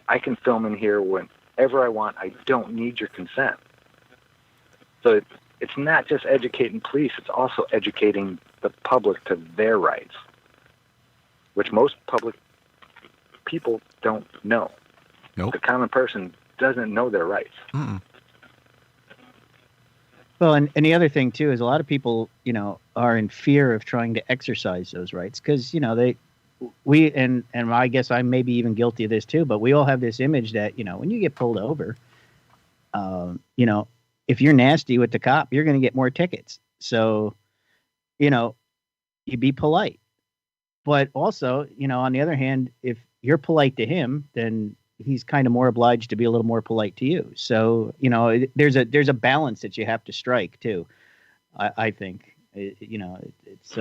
I can film in here whenever I want. I don't need your consent. So it's not just educating police, it's also educating the public to their rights, which most public people don't know. Nope. The common person doesn't know their rights. Mm-mm. Well, and the other thing too is a lot of people, are in fear of trying to exercise those rights because, and I guess I'm maybe even guilty of this too, but we all have this image that, when you get pulled over, if you're nasty with the cop, you're going to get more tickets. So, you be polite. But also, on the other hand, if you're polite to him, then he's kind of more obliged to be a little more polite to you. So, there's a balance that you have to strike too. I think, it's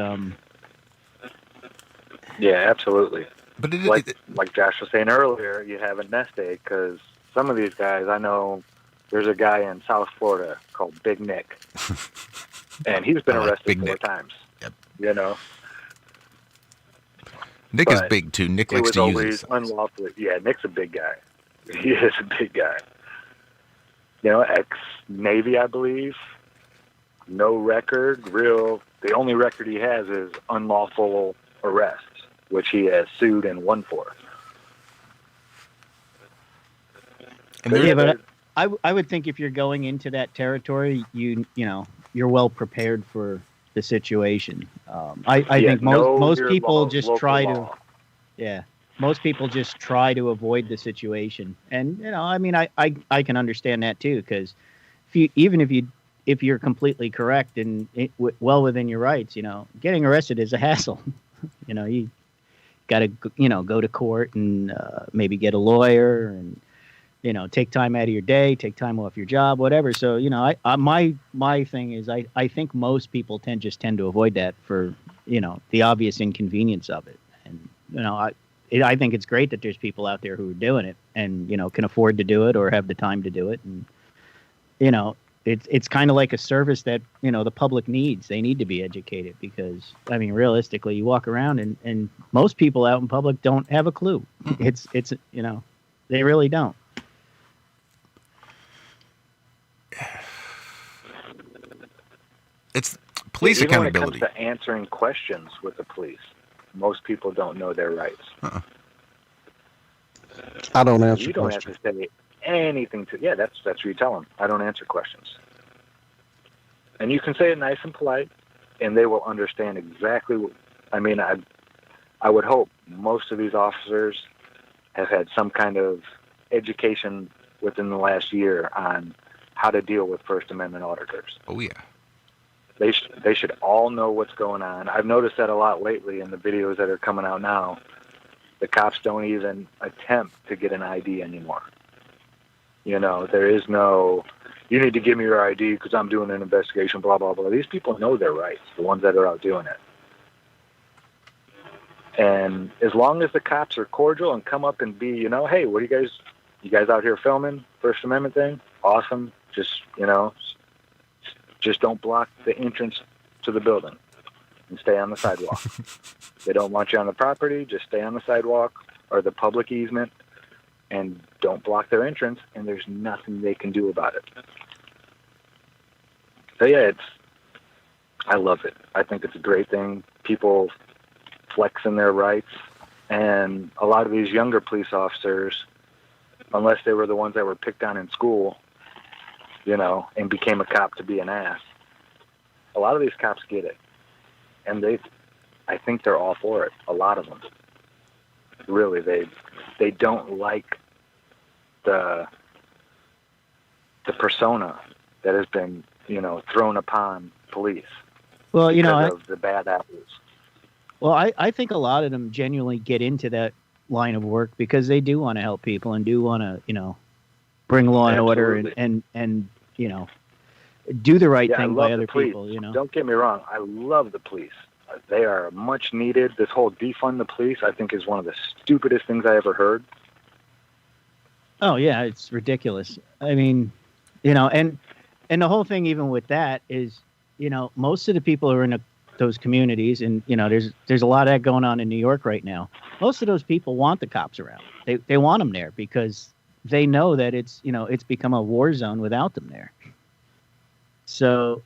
Yeah, absolutely. But like Josh was saying earlier, you have a nest egg because some of these guys, I know there's a guy in South Florida called Big Nick, and he's been arrested 4 times. Yep. Nick is big too. Nick likes to use it. It was always unlawfully. Yeah, Nick's a big guy. He is a big guy. Ex-Navy, I believe. No record. The only record he has is unlawful arrests, which he has sued and won for. But I would think if you're going into that territory, you're well prepared for the situation. I think most people just try to, most people just try to avoid the situation. And, I can understand that too, because if you're completely correct and well within your rights, getting arrested is a hassle. You got to, go to court and maybe get a lawyer and, take time out of your day, take time off your job, whatever. So, my thing is I think most people tend to avoid that for, the obvious inconvenience of it. And, I think it's great that there's people out there who are doing it and, can afford to do it or have the time to do it. And, it's kind of like a service that, the public needs. They need to be educated because, realistically, you walk around and most people out in public don't have a clue. It's they really don't. It's police accountability. When it comes to answering questions with the police, most people don't know their rights. I don't answer You don't questions. have to say anything to. Yeah, that's what you tell them. I don't answer questions. And you can say it nice and polite, and they will understand exactly what. I would hope most of these officers have had some kind of education within the last year on how to deal with First Amendment auditors. Oh yeah. They should all know what's going on. I've noticed that a lot lately in the videos that are coming out now. The cops don't even attempt to get an ID anymore. There is no, you need to give me your ID because I'm doing an investigation, blah, blah, blah. These people know their rights, the ones that are out doing it. And as long as the cops are cordial and come up and be, hey, what are you guys out here filming First Amendment thing? Awesome. Just, just don't block the entrance to the building and stay on the sidewalk. They don't want you on the property, just stay on the sidewalk or the public easement and don't block their entrance, and there's nothing they can do about it. So yeah, I love it. I think it's a great thing. People flexing their rights, and a lot of these younger police officers, unless they were the ones that were picked on in school, and became a cop to be an ass, a lot of these cops get it. And I think they're all for it. A lot of them. Really, they don't like the persona that has been, thrown upon police. Well, because of the bad apples. Well, I think a lot of them genuinely get into that line of work because they do want to help people and do want to, bring law and order and do the right thing by other people. Don't get me wrong. I love the police. They are much needed. This whole defund the police, I think, is one of the stupidest things I ever heard. Oh yeah, it's ridiculous. And the whole thing, even with that, is most of the people who are in those communities, and there's a lot of that going on in New York right now. Most of those people want the cops around. They want them there because they know that it's become a war zone without them there. So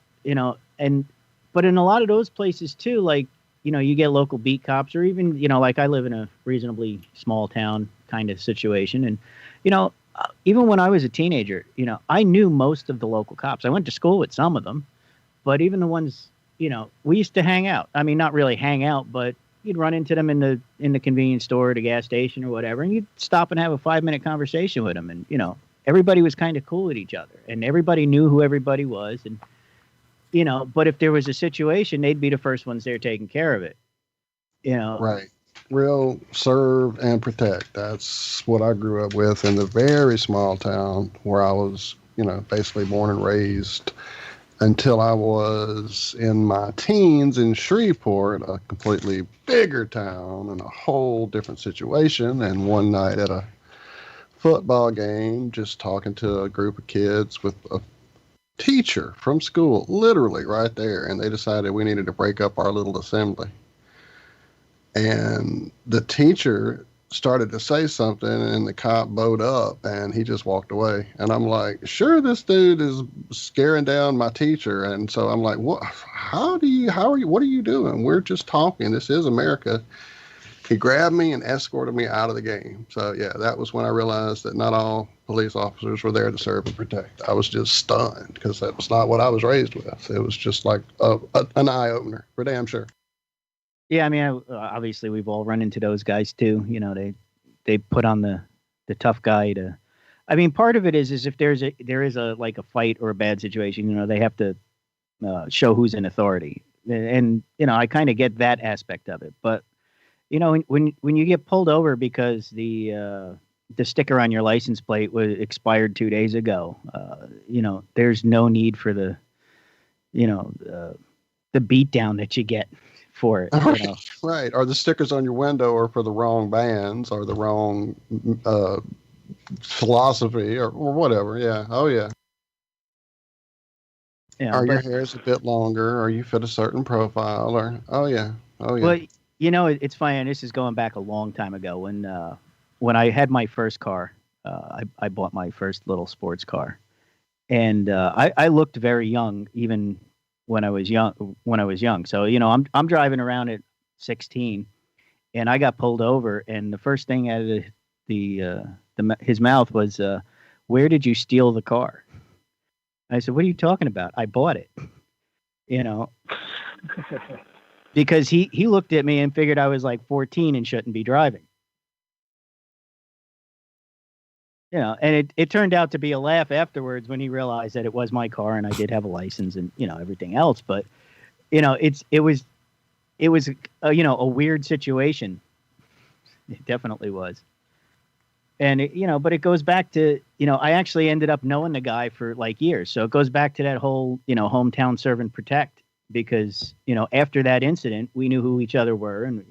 but in a lot of those places too, like you get local beat cops, or even like I live in a reasonably small town kind of situation, and even when I was a teenager, I knew most of the local cops. I went to school with some of them, but even the ones, we used to hang out. I mean, not really hang out, but you'd run into them in the convenience store, at a gas station or whatever, and you'd stop and have a 5-minute conversation with them. And, everybody was kind of cool with each other, and everybody knew who everybody was. And, but if there was a situation, they'd be the first ones there taking care of it. Right. Real serve and protect. That's what I grew up with in the very small town where I was, basically born and raised until I was in my teens in Shreveport, a completely bigger town and a whole different situation. And one night at a football game, just talking to a group of kids with a teacher from school, literally right there, and they decided we needed to break up our little assembly. And the teacher started to say something, and the cop bowed up, and he just walked away. And I'm like, sure, this dude is scaring down my teacher. And so I'm like, what? What are you doing? We're just talking. This is America. He grabbed me and escorted me out of the game. So yeah, that was when I realized that not all police officers were there to serve and protect. I was just stunned because that was not what I was raised with. It was just like an eye opener for damn sure. Yeah, I mean, obviously we've all run into those guys too. They put on the tough guy to. I mean, part of it is if there is a like a fight or a bad situation, they have to show who's in authority, and I kind of get that aspect of it. But when you get pulled over because the sticker on your license plate was expired 2 days ago, there's no need for the beat down that you get for it. Right. Or the stickers on your window are for the wrong bands or the wrong philosophy or whatever. Yeah. Oh, yeah. Yeah. Or your hair is a bit longer or you fit a certain profile or, oh, yeah. Oh, yeah. Well, it's funny, and this is going back a long time ago when I had my first car. I bought my first little sports car, and I looked very young even when I was young. So I'm driving around at 16, and I got pulled over, and the first thing out of his mouth was, "Where did you steal the car?" I said, "What are you talking about? I bought it." Because he looked at me and figured I was like 14 and shouldn't be driving. And it turned out to be a laugh afterwards when he realized that it was my car and I did have a license and everything else. But it was a weird situation. It definitely was. And but it goes back to I actually ended up knowing the guy for like years. So it goes back to that whole hometown serve and protect. Because, after that incident, we knew who each other were and,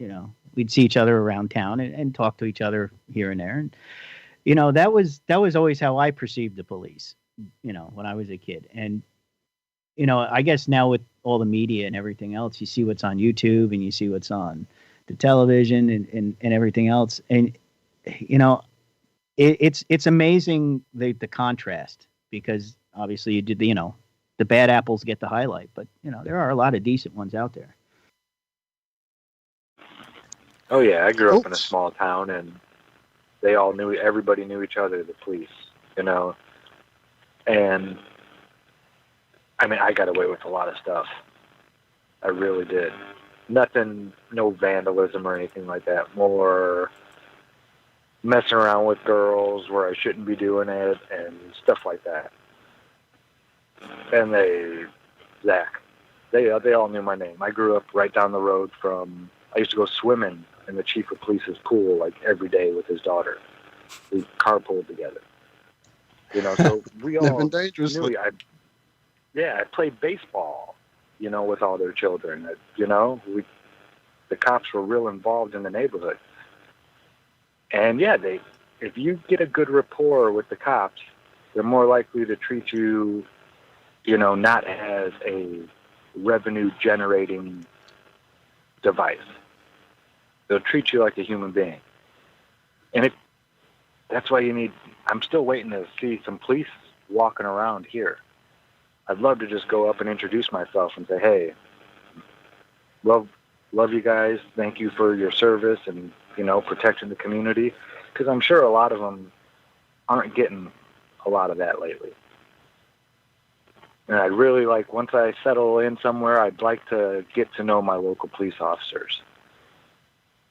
we'd see each other around town and talk to each other here and there. And, that was always how I perceived the police, when I was a kid. And, I guess now with all the media and everything else, you see what's on YouTube and you see what's on the television and everything else. And, it's amazing the contrast because obviously you did the bad apples get the highlight, but there are a lot of decent ones out there. Oh yeah, I grew up in a small town, and everybody knew each other, the police, and I mean, I got away with a lot of stuff. I really did. Nothing, no vandalism or anything like that. More messing around with girls where I shouldn't be doing it and stuff like that. And Zach, they all knew my name. I grew up right down the road from. I used to go swimming in the chief of police's pool like every day with his daughter. We carpooled together. So we all knew. I played baseball, with all their children. The cops were real involved in the neighborhood. And yeah, if you get a good rapport with the cops, they're more likely to treat you. Not as a revenue-generating device. They'll treat you like a human being. And that's why I'm still waiting to see some police walking around here. I'd love to just go up and introduce myself and say, hey, love you guys. Thank you for your service and, protecting the community. Because I'm sure a lot of them aren't getting a lot of that lately. And I'd really like, once I settle in somewhere, I'd like to get to know my local police officers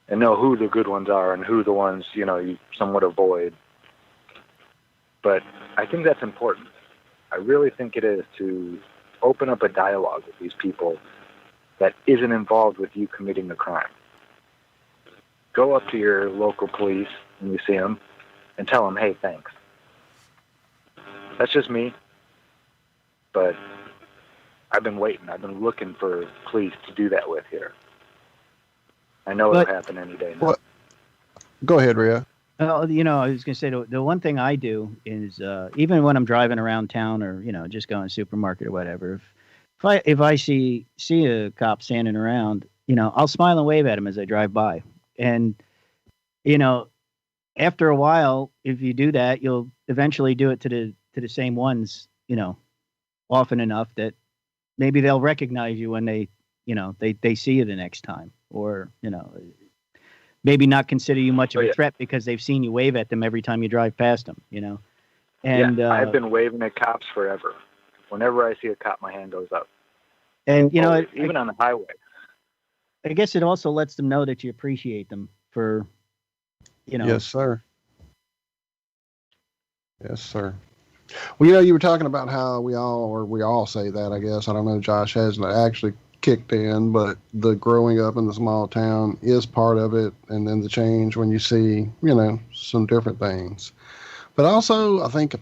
and know who the good ones are and who the ones, you somewhat avoid. But I think that's important. I really think it is, to open up a dialogue with these people that isn't involved with you committing the crime. Go up to your local police when you see them and tell them, hey, thanks. That's just me. But I've been waiting. I've been looking for police to do that with here. I know it'll happen any day now. Go ahead, Rhea. Well, I was going to say the one thing I do is even when I'm driving around town or just going to the supermarket or whatever, if I see a cop standing around, I'll smile and wave at him as I drive by, and after a while, if you do that, you'll eventually do it to the same ones, often enough that maybe they'll recognize you when they see you the next time, or maybe not consider you much of a threat because they've seen you wave at them every time you drive past them, And I've been waving at cops forever. Whenever I see a cop, my hand goes up. And even on the highway. I guess it also lets them know that you appreciate them for, Yes, sir. Yes, sir. Well, you were talking about how we all say that, I guess. I don't know, Josh hasn't actually kicked in, but the growing up in the small town is part of it, and then the change when you see, some different things. But also, I think,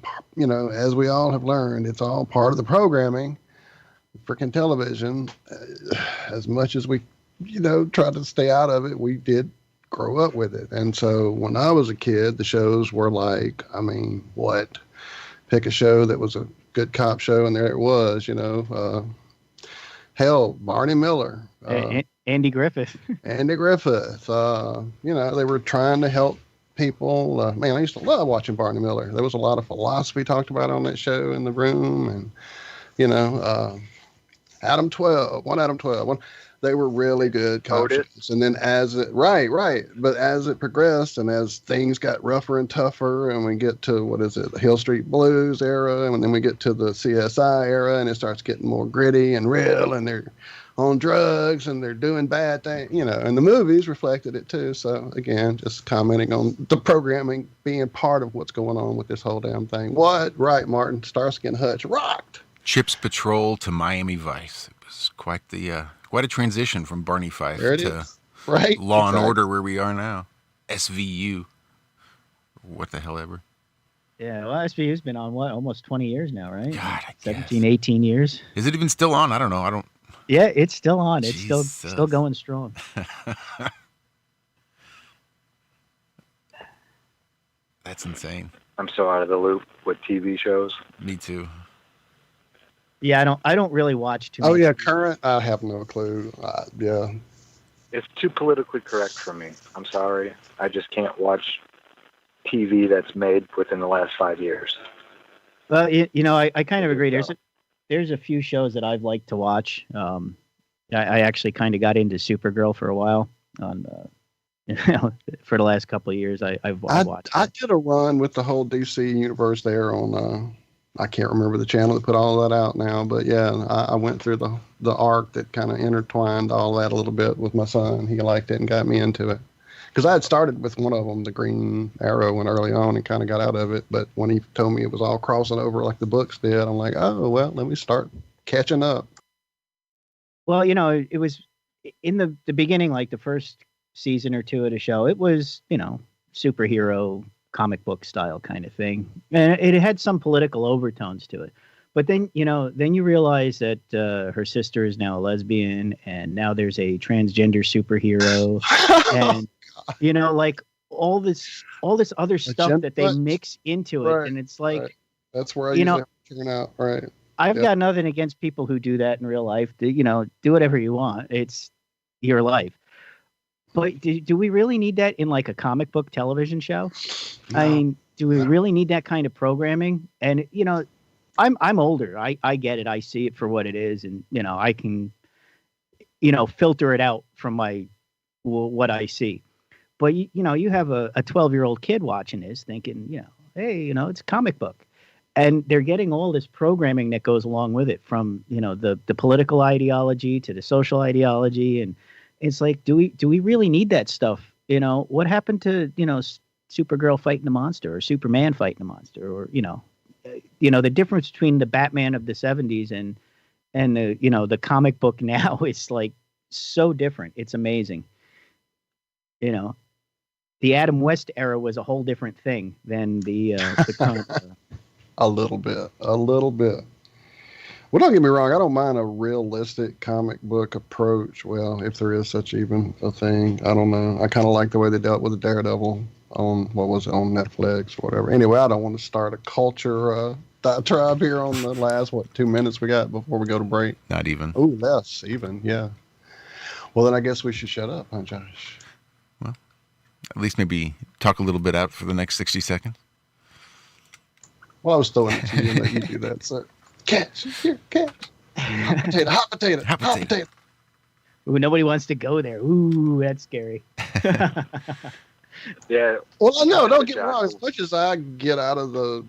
as we all have learned, it's all part of the programming. Freaking television, as much as we, tried to stay out of it, we did grow up with it. And so when I was a kid, the shows were like, pick a show that was a good cop show, and there it was, hell, Barney Miller. Andy Griffith. Andy Griffith. They were trying to help people. I used to love watching Barney Miller. There was a lot of philosophy talked about on that show in the room, and, Adam 12. They were really good cop shows. And then but as it progressed and as things got rougher and tougher, and we get to, the Hill Street Blues era, and then we get to the CSI era, and it starts getting more gritty and real, and they're on drugs and they're doing bad things, and the movies reflected it too. So again, just commenting on the programming being part of what's going on with this whole damn thing. What? Right, Martin. Starsky and Hutch rocked. Chips Patrol to Miami Vice. It was quite a transition from Barney Fife to Law and Order, where we are now. SVU. What the hell ever. Yeah, well, SVU's been on almost 20 years now, right? God, 17, 18 years. Is it even still on? I don't know. Yeah, it's still on. It's still going strong. That's insane. I'm so out of the loop with TV shows. Me too. Yeah, I don't really watch too much. Oh yeah, current. I have no clue. Yeah. It's too politically correct for me. I'm sorry. I just can't watch TV that's made within the last 5 years. Well, I kind of agree. There's a few shows that I've liked to watch. I actually kind of got into Supergirl for a while on, for the last couple of years. I've watched. I did a run with the whole DC universe there on. I can't remember the channel that put all that out now, but yeah, I went through the arc that kind of intertwined all that a little bit with my son. He liked it and got me into it. Because I had started with one of them, the Green Arrow, and early on and kind of got out of it. But when he told me it was all crossing over like the books did, I'm like, oh, well, let me start catching up. Well, it was in the beginning, like the first season or two of the show, it was, superhero comic book style kind of thing. And it had some political overtones to it. But then, then you realize that her sister is now a lesbian, and now there's a transgender superhero. And, like all this other stuff that they mix into it. Right, and it's like, that's where I usually turn out. Right. I've got nothing against people who do that in real life. Do whatever you want. It's your life. But do we really need that in like a comic book television show? No. I mean, do we really need that kind of programming? And, I'm older. I get it. I see it for what it is. And, I can, filter it out from what I see. But, you have a 12-year-old kid watching this thinking, hey, it's a comic book. And they're getting all this programming that goes along with it, from, the political ideology to the social ideology. And it's like, do we really need that stuff? What happened to, Supergirl fighting the monster, or Superman fighting the monster, or, the difference between the Batman of the 70s and the, the comic book now is like so different. It's amazing. The Adam West era was a whole different thing than the current era. A little bit. Well, don't get me wrong. I don't mind a realistic comic book approach. Well, if there is such even a thing, I don't know. I kind of like the way they dealt with the Daredevil on, on Netflix or whatever. Anyway, I don't want to start a culture diatribe here on the last, 2 minutes we got before we go to break. Not even. Oh, less even, yeah. Well, then I guess we should shut up, huh, Josh? Well, at least maybe talk a little bit out for the next 60 seconds. Well, I was throwing it to you and let you do that, sir. Catch. Here, catch. Hot potato. Ooh, nobody wants to go there. Ooh, that's scary. Yeah. Well, no, don't get me wrong. As much as I try to get out of the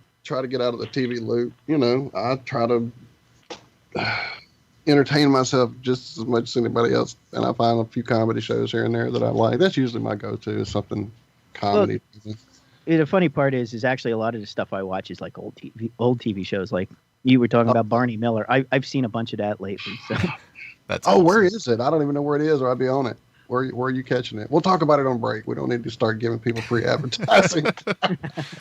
TV loop, I try to entertain myself just as much as anybody else. And I find a few comedy shows here and there that I like. That's usually my go-to, is something comedy. Look, the funny part is actually a lot of the stuff I watch is like old TV shows. Like you were talking about Barney Miller. I've seen a bunch of that lately. So. That's awesome. Where is it? I don't even know where it is, or I'd be on it. Where are you catching it? We'll talk about it on break. We don't need to start giving people free advertising.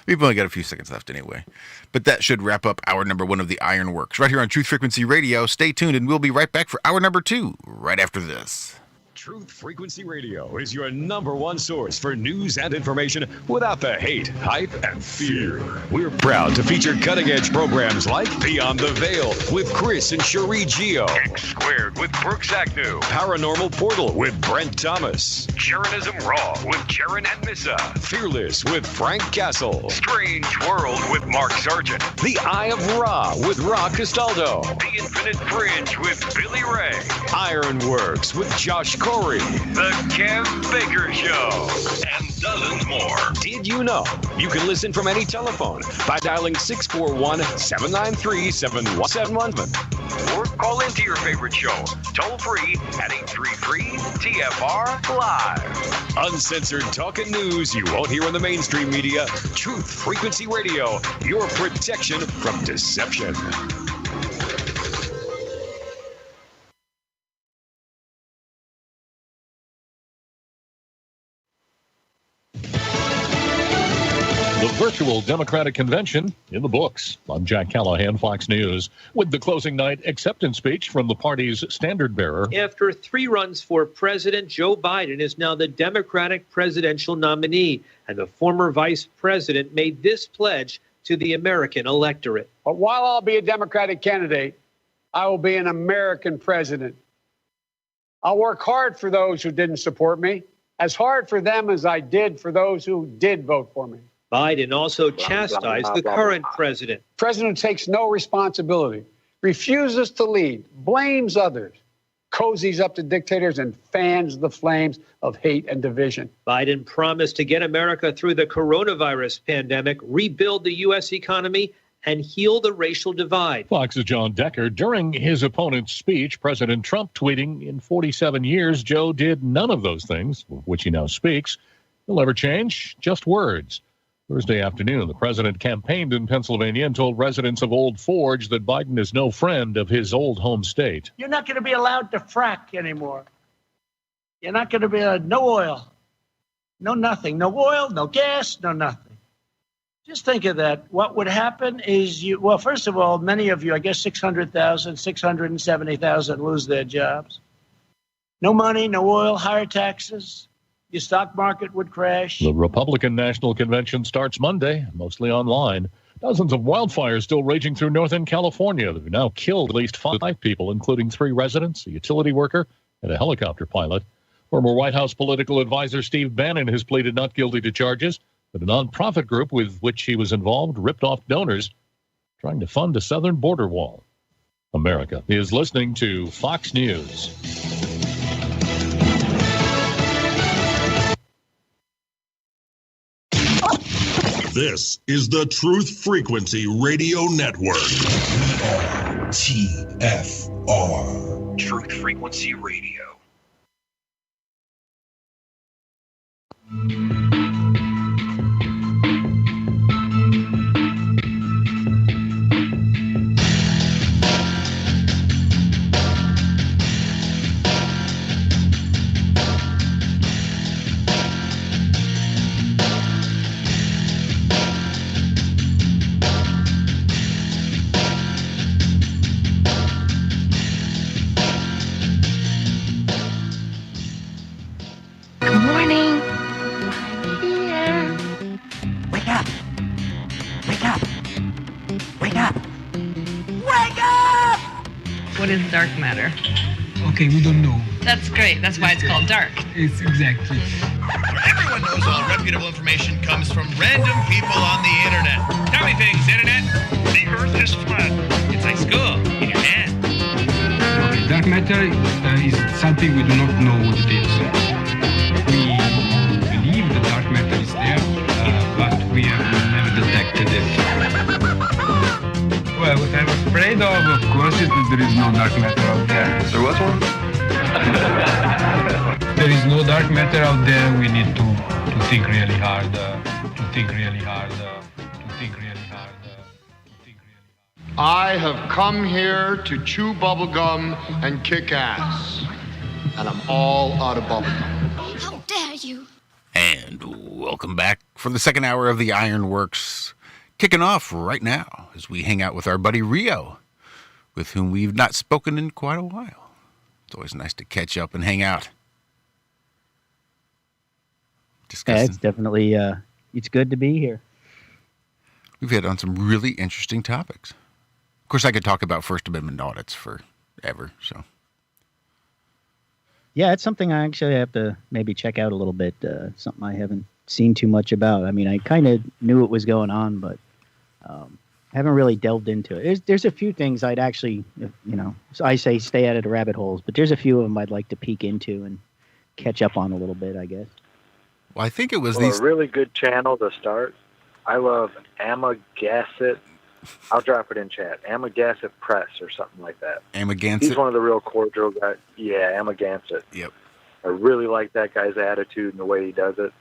We've only got a few seconds left anyway. But that should wrap up hour number 1 of the Ironworks right here on Truth Frequency Radio. Stay tuned, and we'll be right back for hour number 2 right after this. Truth Frequency Radio is your #1 source for news and information without the hate, hype, and fear. We're proud to feature cutting-edge programs like Beyond the Veil with Chris and Cherie Geo, X Squared with Brooks Agnew, Paranormal Portal with Brent Thomas, Sharonism Raw with Sharon and Missa, Fearless with Frank Castle, Strange World with Mark Sargent, The Eye of Ra with Ra Castaldo, The Infinite Fringe with Billy Ray, Ironworks with Josh Corey, The Kev Baker Show, and dozens more. Did you know you can listen from any telephone by dialing 641-793-7171 or call into your favorite show toll free at 833-TFR-LIVE. Uncensored talk and news you won't hear on the mainstream media. Truth Frequency Radio, your protection from deception. The virtual Democratic convention in the books. I'm Jack Callahan, Fox News, with the closing night acceptance speech from the party's standard bearer. After 3 runs for president, Joe Biden is now the Democratic presidential nominee, and the former vice president made this pledge to the American electorate. But while I'll be a Democratic candidate, I will be an American president. I'll work hard for those who didn't support me, as hard for them as I did for those who did vote for me. Biden also chastised the current president. President takes no responsibility, refuses to lead, blames others, cozies up to dictators, and fans the flames of hate and division. Biden promised to get America through the coronavirus pandemic, rebuild the U.S. economy, and heal the racial divide. Fox's John Decker. During his opponent's speech, President Trump tweeting, "In 47 years, Joe did none of those things," which he now speaks. He'll never change, just words. Thursday afternoon, the president campaigned in Pennsylvania and told residents of Old Forge that Biden is no friend of his old home state. You're not going to be allowed to frack anymore. You're not going to be no oil, no nothing, no oil, no gas, no nothing. Just think of that. What would happen is well, first of all, many of you, I guess 600,000, 670,000 lose their jobs. No money, no oil, higher taxes. Your stock market would crash. The Republican National Convention starts Monday, mostly online. Dozens of wildfires still raging through Northern California. They've now killed at least 5 people, including 3 residents, a utility worker, and a helicopter pilot. Former White House political advisor Steve Bannon has pleaded not guilty to charges, but a nonprofit group with which he was involved ripped off donors trying to fund a southern border wall. America is listening to Fox News. This is the Truth Frequency Radio Network. TFR. Truth Frequency Radio. What is dark matter? Okay, we don't know. That's great. That's why it's called dark. It's exactly. Everyone knows all reputable information comes from random people on the internet. Tell me things, internet. The earth is flat. It's like school in your hand. Okay, dark matter is something we do not know what it is. We believe the dark matter is there, but we have never detected it. Well, what I'm afraid of course, is that there is no dark matter out there. There was one? There is no dark matter out there. We need to think really hard. I have come here to chew bubblegum and kick ass. And I'm all out of bubblegum. How dare you? And welcome back for the second hour of the Ironworks. Kicking off right now as we hang out with our buddy Rio, with whom we've not spoken in quite a while. It's always nice to catch up and hang out. Yeah, it's definitely, it's good to be here. We've hit on some really interesting topics. Of course, I could talk about First Amendment audits forever, so. Yeah, it's something I actually have to maybe check out a little bit. Something I haven't seen too much about. I mean, I kind of knew it was going on, but haven't really delved into it. There's a few things I'd actually, so I say stay out of the rabbit holes, but there's a few of them I'd like to peek into and catch up on a little bit, I guess. Well, I think it was a really good channel to start. I love Amagassett. I'll drop it in chat. Amagassett Press or something like that. Amagansett? He's one of the real cordial guys. Yeah, Amagansett. Yep. I really like that guy's attitude and the way he does it.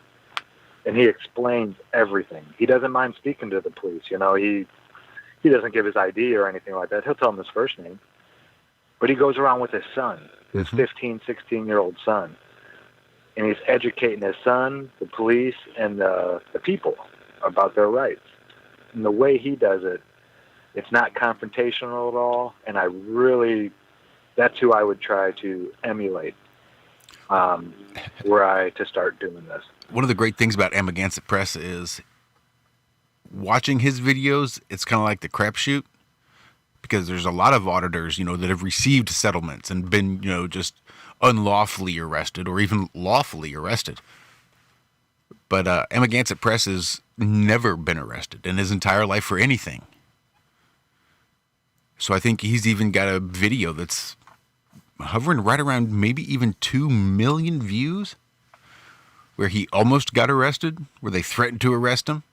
And he explains everything. He doesn't mind speaking to the police. He doesn't give his ID or anything like that. He'll tell them his first name. But he goes around with his son, his 15, 16-year-old son. And he's educating his son, the police, and the people about their rights. And the way he does it, it's not confrontational at all. And that's who I would try to emulate to start doing this. One of the great things about Amagansett Press is watching his videos, it's kind of like the crapshoot, because there's a lot of auditors, that have received settlements and been, just unlawfully arrested or even lawfully arrested. But Amagansett Press has never been arrested in his entire life for anything. So I think he's even got a video that's hovering right around maybe even 2 million views, where he almost got arrested, where they threatened to arrest him.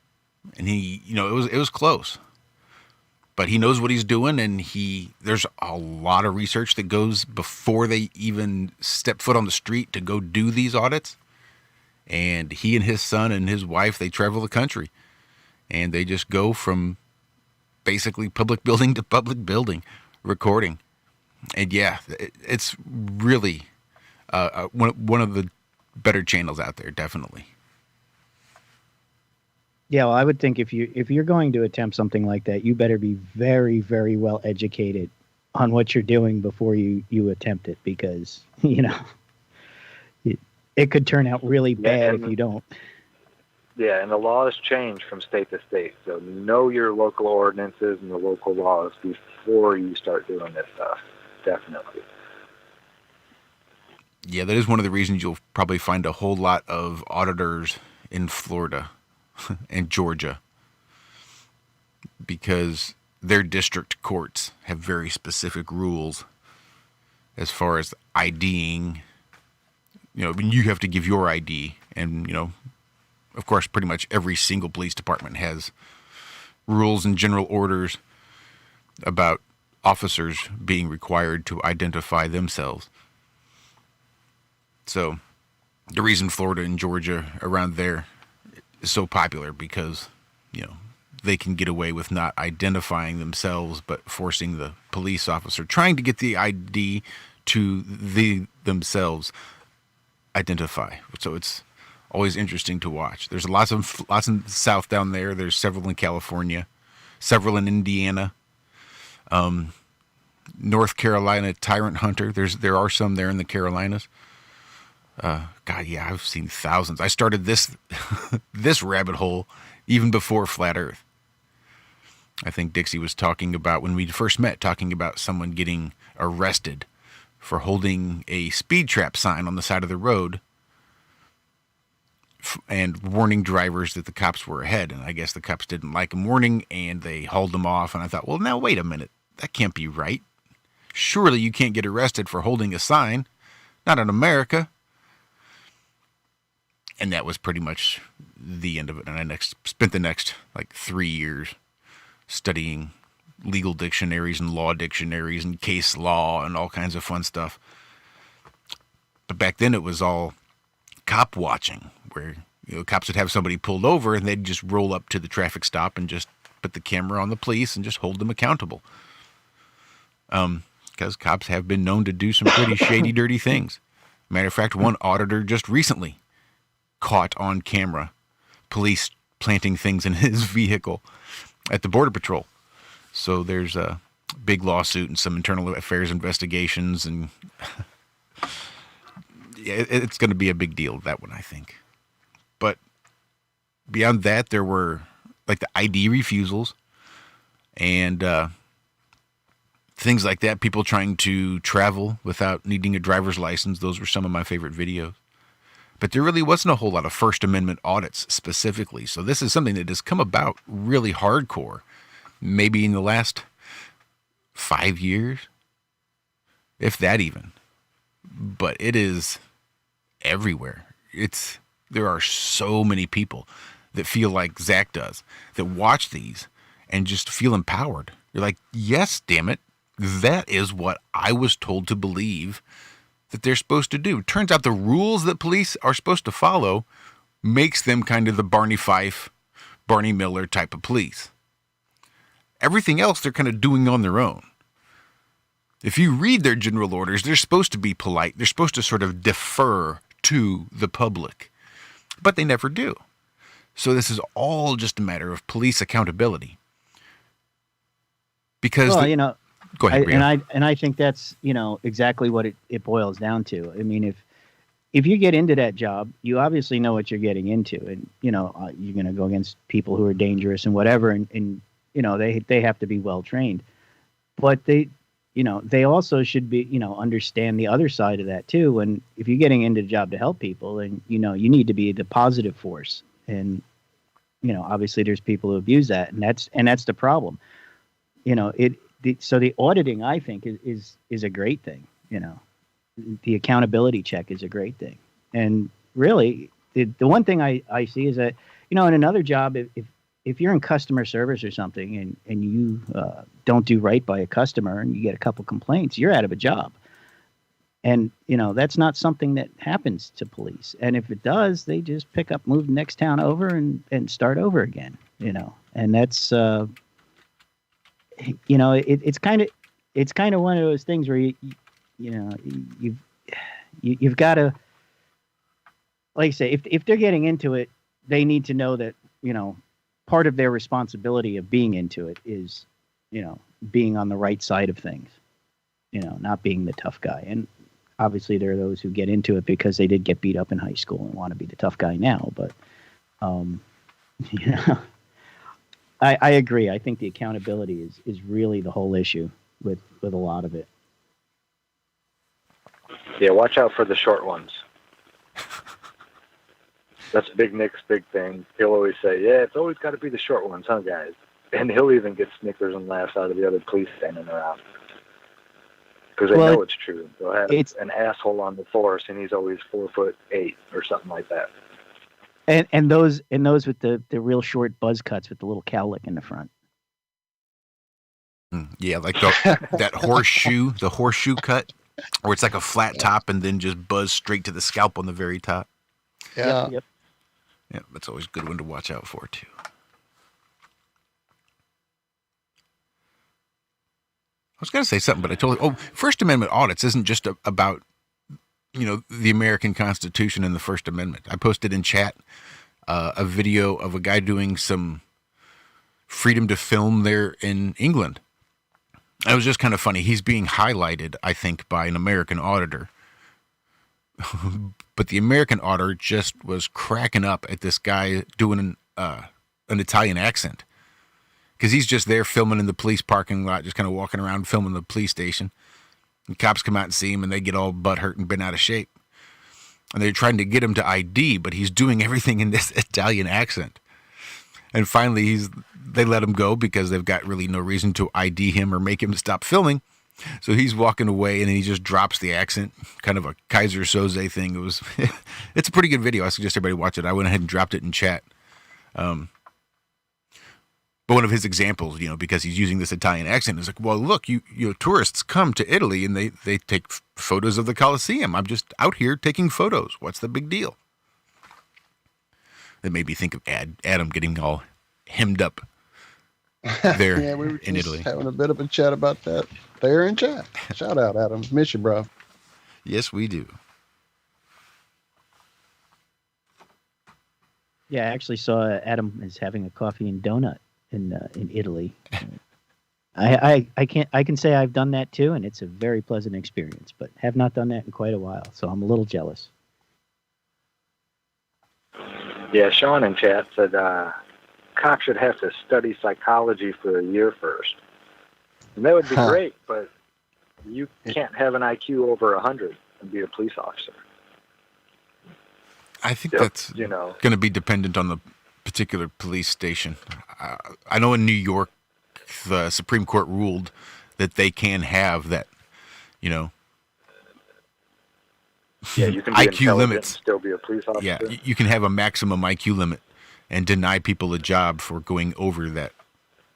And he, it was close. But he knows what he's doing, and there's a lot of research that goes before they even step foot on the street to go do these audits. And he and his son and his wife, they travel the country. And they just go from basically public building to public building, recording. And yeah, it's really one of the better channels out there, definitely. Yeah, well, I would think if you're going to attempt something like that, you better be very, very well educated on what you're doing before you attempt it, because it could turn out really bad if you don't. Yeah, and the laws change from state to state, so know your local ordinances and the local laws before you start doing this stuff. Definitely. Yeah, that is one of the reasons you'll probably find a whole lot of auditors in Florida and Georgia, because their district courts have very specific rules as far as IDing. You have to give your ID, and of course, pretty much every single police department has rules and general orders about officers being required to identify themselves. So the reason Florida and Georgia around there is so popular because, you know, they can get away with not identifying themselves, but forcing the police officer trying to get the ID to themselves identify. So it's always interesting to watch. There's lots in the South down there. There's several in California, several in Indiana, North Carolina tyrant hunter. There are some there in the Carolinas. God, yeah, I've seen thousands. I started this this rabbit hole even before Flat Earth. I think Dixie was talking about, when we first met, talking about someone getting arrested for holding a speed trap sign on the side of the road and warning drivers that the cops were ahead. And I guess the cops didn't like him warning, and they hauled him off. And I thought, well, now, wait a minute. That can't be right. Surely you can't get arrested for holding a sign. Not in America. And that was pretty much the end of it. And I spent the next, 3 years studying legal dictionaries and law dictionaries and case law and all kinds of fun stuff. But back then it was all cop watching, where, you know, cops would have somebody pulled over and they'd just roll up to the traffic stop and just put the camera on the police and just hold them accountable. Because cops have been known to do some pretty shady, dirty things. Matter of fact, one auditor just recently caught on camera police planting things in his vehicle at the Border Patrol. So there's a big lawsuit and some internal affairs investigations, and it's going to be a big deal, that one, I think. But beyond that, there were the ID refusals and things like that, people trying to travel without needing a driver's license. Those were some of my favorite videos. But there really wasn't a whole lot of First Amendment audits specifically. So this is something that has come about really hardcore, maybe in the last 5 years, if that even. But it is everywhere. There are so many people that feel like Zach does, that watch these and just feel empowered. You're like, yes, damn it. That is what I was told to believe that they're supposed to do. Turns out the rules that police are supposed to follow makes them kind of the Barney Fife, Barney Miller type of police. Everything else they're kind of doing on their own. If you read their general orders, they're supposed to be polite. They're supposed to sort of defer to the public. But they never do. So this is all just a matter of police accountability. Because go ahead, and I think that's, exactly what it boils down to. I mean, if you get into that job, you obviously know what you're getting into, and you're going to go against people who are dangerous and whatever, and they have to be well trained, but they also should be, understand the other side of that too. And if you're getting into the job to help people, and you need to be the positive force, and obviously there's people who abuse that, and that's the problem. So the auditing, I think, is a great thing. The accountability check is a great thing. And really, the one thing I see is that, in another job, if you're in customer service or something and you don't do right by a customer and you get a couple complaints, you're out of a job. And, that's not something that happens to police. And if it does, they just pick up, move the next town over and start over again, and that's, it's kind of one of those things where you've got to, like I say, if they're getting into it, they need to know that, part of their responsibility of being into it is, being on the right side of things, not being the tough guy. And obviously there are those who get into it because they did get beat up in high school and want to be the tough guy now. But, I agree. I think the accountability is really the whole issue with a lot of it. Yeah, watch out for the short ones. That's Big Nick's big thing. He'll always say, yeah, it's always got to be the short ones, huh, guys? And he'll even get snickers and laughs out of the other police standing around. Because they know it's true. They'll have an asshole on the force, and he's always 4'8" or something like that. And those with the real short buzz cuts with the little cowlick in the front. Yeah, like that horseshoe, the horseshoe cut, where it's like a flat top and then just buzz straight to the scalp on the very top. Yeah. Yep. Yeah, that's always a good one to watch out for too. I was going to say something, but I totally. Oh, First Amendment audits isn't just about, the American Constitution and the First Amendment. I posted in chat a video of a guy doing some freedom to film there in England. It was just kind of funny. He's being highlighted, I think, by an American auditor. But the American auditor just was cracking up at this guy doing an Italian accent. Because he's just there filming in the police parking lot, just kind of walking around filming the police station. And cops come out and see him, and they get all butthurt and bent out of shape. And they're trying to get him to ID, but he's doing everything in this Italian accent. And finally, they let him go because they've got really no reason to ID him or make him stop filming. So he's walking away, and then he just drops the accent, kind of a Kaiser Soze thing. It's a pretty good video. I suggest everybody watch it. I went ahead and dropped it in chat. But one of his examples, because he's using this Italian accent, is like, well, look, tourists come to Italy and they take photos of the Colosseum. I'm just out here taking photos. What's the big deal? That made me think of Adam getting all hemmed up there Yeah, we were in just Italy. having a bit of a chat about that there in chat. Shout out, Adam. Miss you, bro. Yes, we do. Yeah, I actually saw Adam is having a coffee and donut in Italy. I can say I've done that too, and it's a very pleasant experience, but have not done that in quite a while, so I'm a little jealous. Yeah, Sean in chat said cops should have to study psychology for a year first. And that would be great, but you can't have an IQ over 100 and be a police officer. I think that's going to be dependent on the particular police station. I know in New York, the Supreme Court ruled that they can have that, Yeah, you can be IQ limits. And still be a police officer. Yeah, you can have a maximum IQ limit and deny people a job for going over that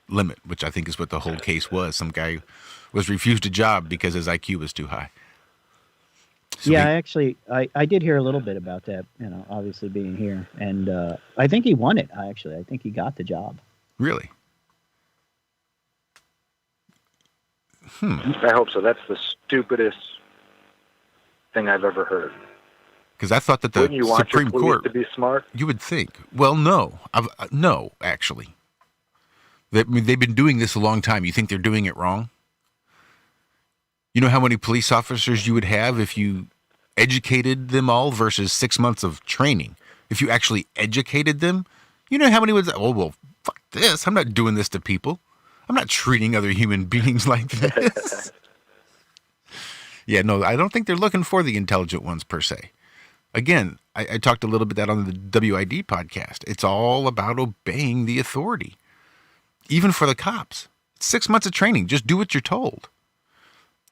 limit, which I think is what the whole case was. Some guy was refused a job because his IQ was too high. So yeah, I did hear a little bit about that, obviously being here. And I think he won it, actually. I think he got the job. Really? I hope so. That's the stupidest thing I've ever heard. Because I thought that the Wouldn't you want Supreme your police Court to be smart? You would think. Well, no. No, actually. They've been doing this a long time. You think they're doing it wrong? You know how many police officers you would have if you educated them all versus 6 months of training? If you actually educated them, you know how many would say, oh, well, fuck this. I'm not doing this to people. I'm not treating other human beings like this. Yeah, no, I don't think they're looking for the intelligent ones per se. Again, I talked a little bit that on the WID podcast. It's all about obeying the authority. Even for the cops. It's 6 months of training. Just do what you're told.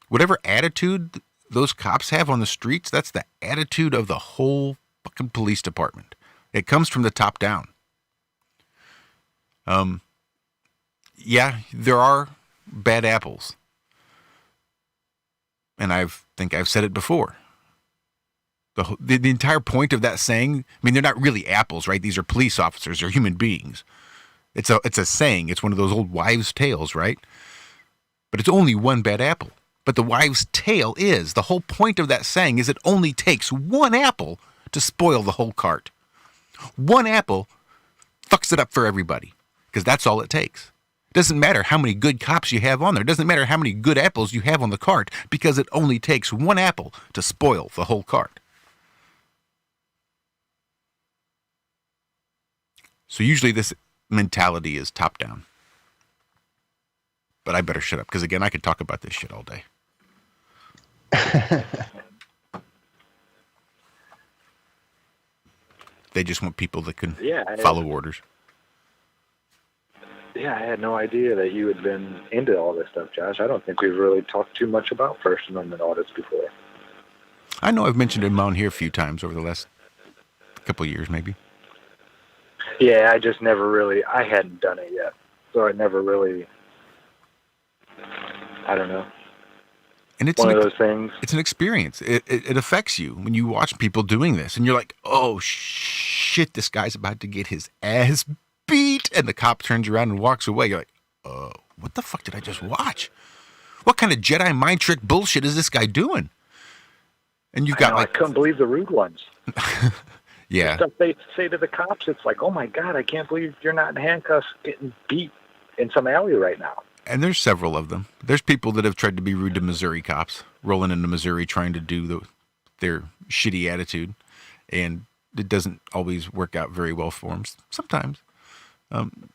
Whatever attitude those cops have on the streets, that's the attitude of the whole fucking police department. It comes from the top down. Yeah, there are bad apples. And I think I've said it before. The entire point of that saying, I mean, they're not really apples, right? These are police officers. They're human beings. It's a saying. It's one of those old wives' tales, right? But it's only one bad apple. But the wives' tale is, the whole point of that saying is it only takes one apple to spoil the whole cart. One apple fucks it up for everybody, because that's all it takes. It doesn't matter how many good cops you have on there. It doesn't matter how many good apples you have on the cart, because it only takes one apple to spoil the whole cart. So usually this mentality is top down. But I better shut up, because again, I could talk about this shit all day. They just want people that can follow orders. Yeah, I had no idea that you had been into all this stuff, Josh. I don't think we've really talked too much about First Amendment audits before. I know I've mentioned him on here a few times over the last couple of years, maybe. Yeah, I just never really, I hadn't done it yet. So I never really, I don't know. And it's one of those things. It's an experience. It affects you when you watch people doing this, and you're like, "Oh shit, this guy's about to get his ass beat," and the cop turns around and walks away. You're like, what the fuck did I just watch? What kind of Jedi mind trick bullshit is this guy doing?" And you've got I couldn't believe the rude ones. Yeah. The stuff they say to the cops, it's like, "Oh my God, I can't believe you're not in handcuffs getting beat in some alley right now." And there's several of them. There's people that have tried to be rude to Missouri cops, rolling into Missouri trying to do their shitty attitude, and it doesn't always work out very well for them. Sometimes.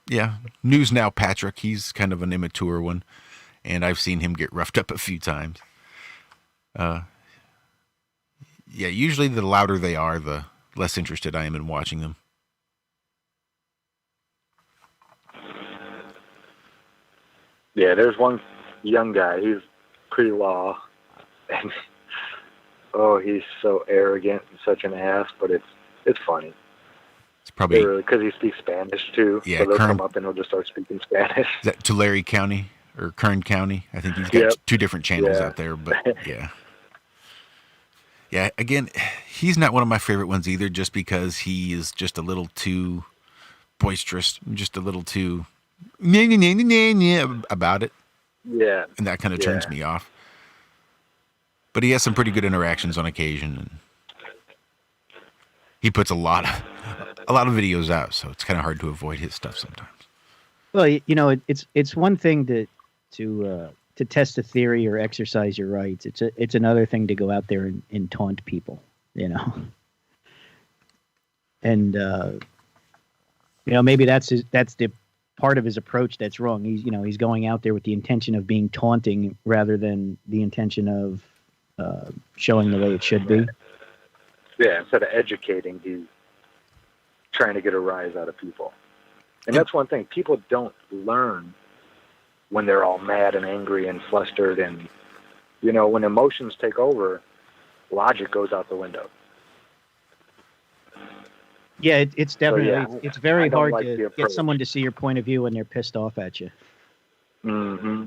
Yeah. News Now Patrick, he's kind of an immature one, and I've seen him get roughed up a few times. Yeah, usually the louder they are, the less interested I am in watching them. Yeah, there's one young guy. He's pre-law, and he's so arrogant and such an ass. But it's funny. It's probably because he speaks Spanish too. Yeah, so they'll come up and he'll just start speaking Spanish. Is that Tulare County or Kern County? I think he's got two different channels out there. But yeah. Again, he's not one of my favorite ones either, just because he is just a little too boisterous, just a little too about it. Yeah. And that kind of turns me off. But he has some pretty good interactions on occasion, and he puts a lot of videos out, so it's kind of hard to avoid his stuff sometimes. Well, it's one thing to test a theory or exercise your rights. It's another thing to go out there and taunt people, And maybe that's the part of his approach that's wrong. He's going out there with the intention of being taunting rather than the intention of showing the way it should be. Yeah, instead of educating, he's trying to get a rise out of people. And that's one thing. People don't learn when they're all mad and angry and flustered. And, when emotions take over, logic goes out the window. Yeah, it's definitely, So, it's very hard like to get someone to see your point of view when they're pissed off at you. Mm-hmm.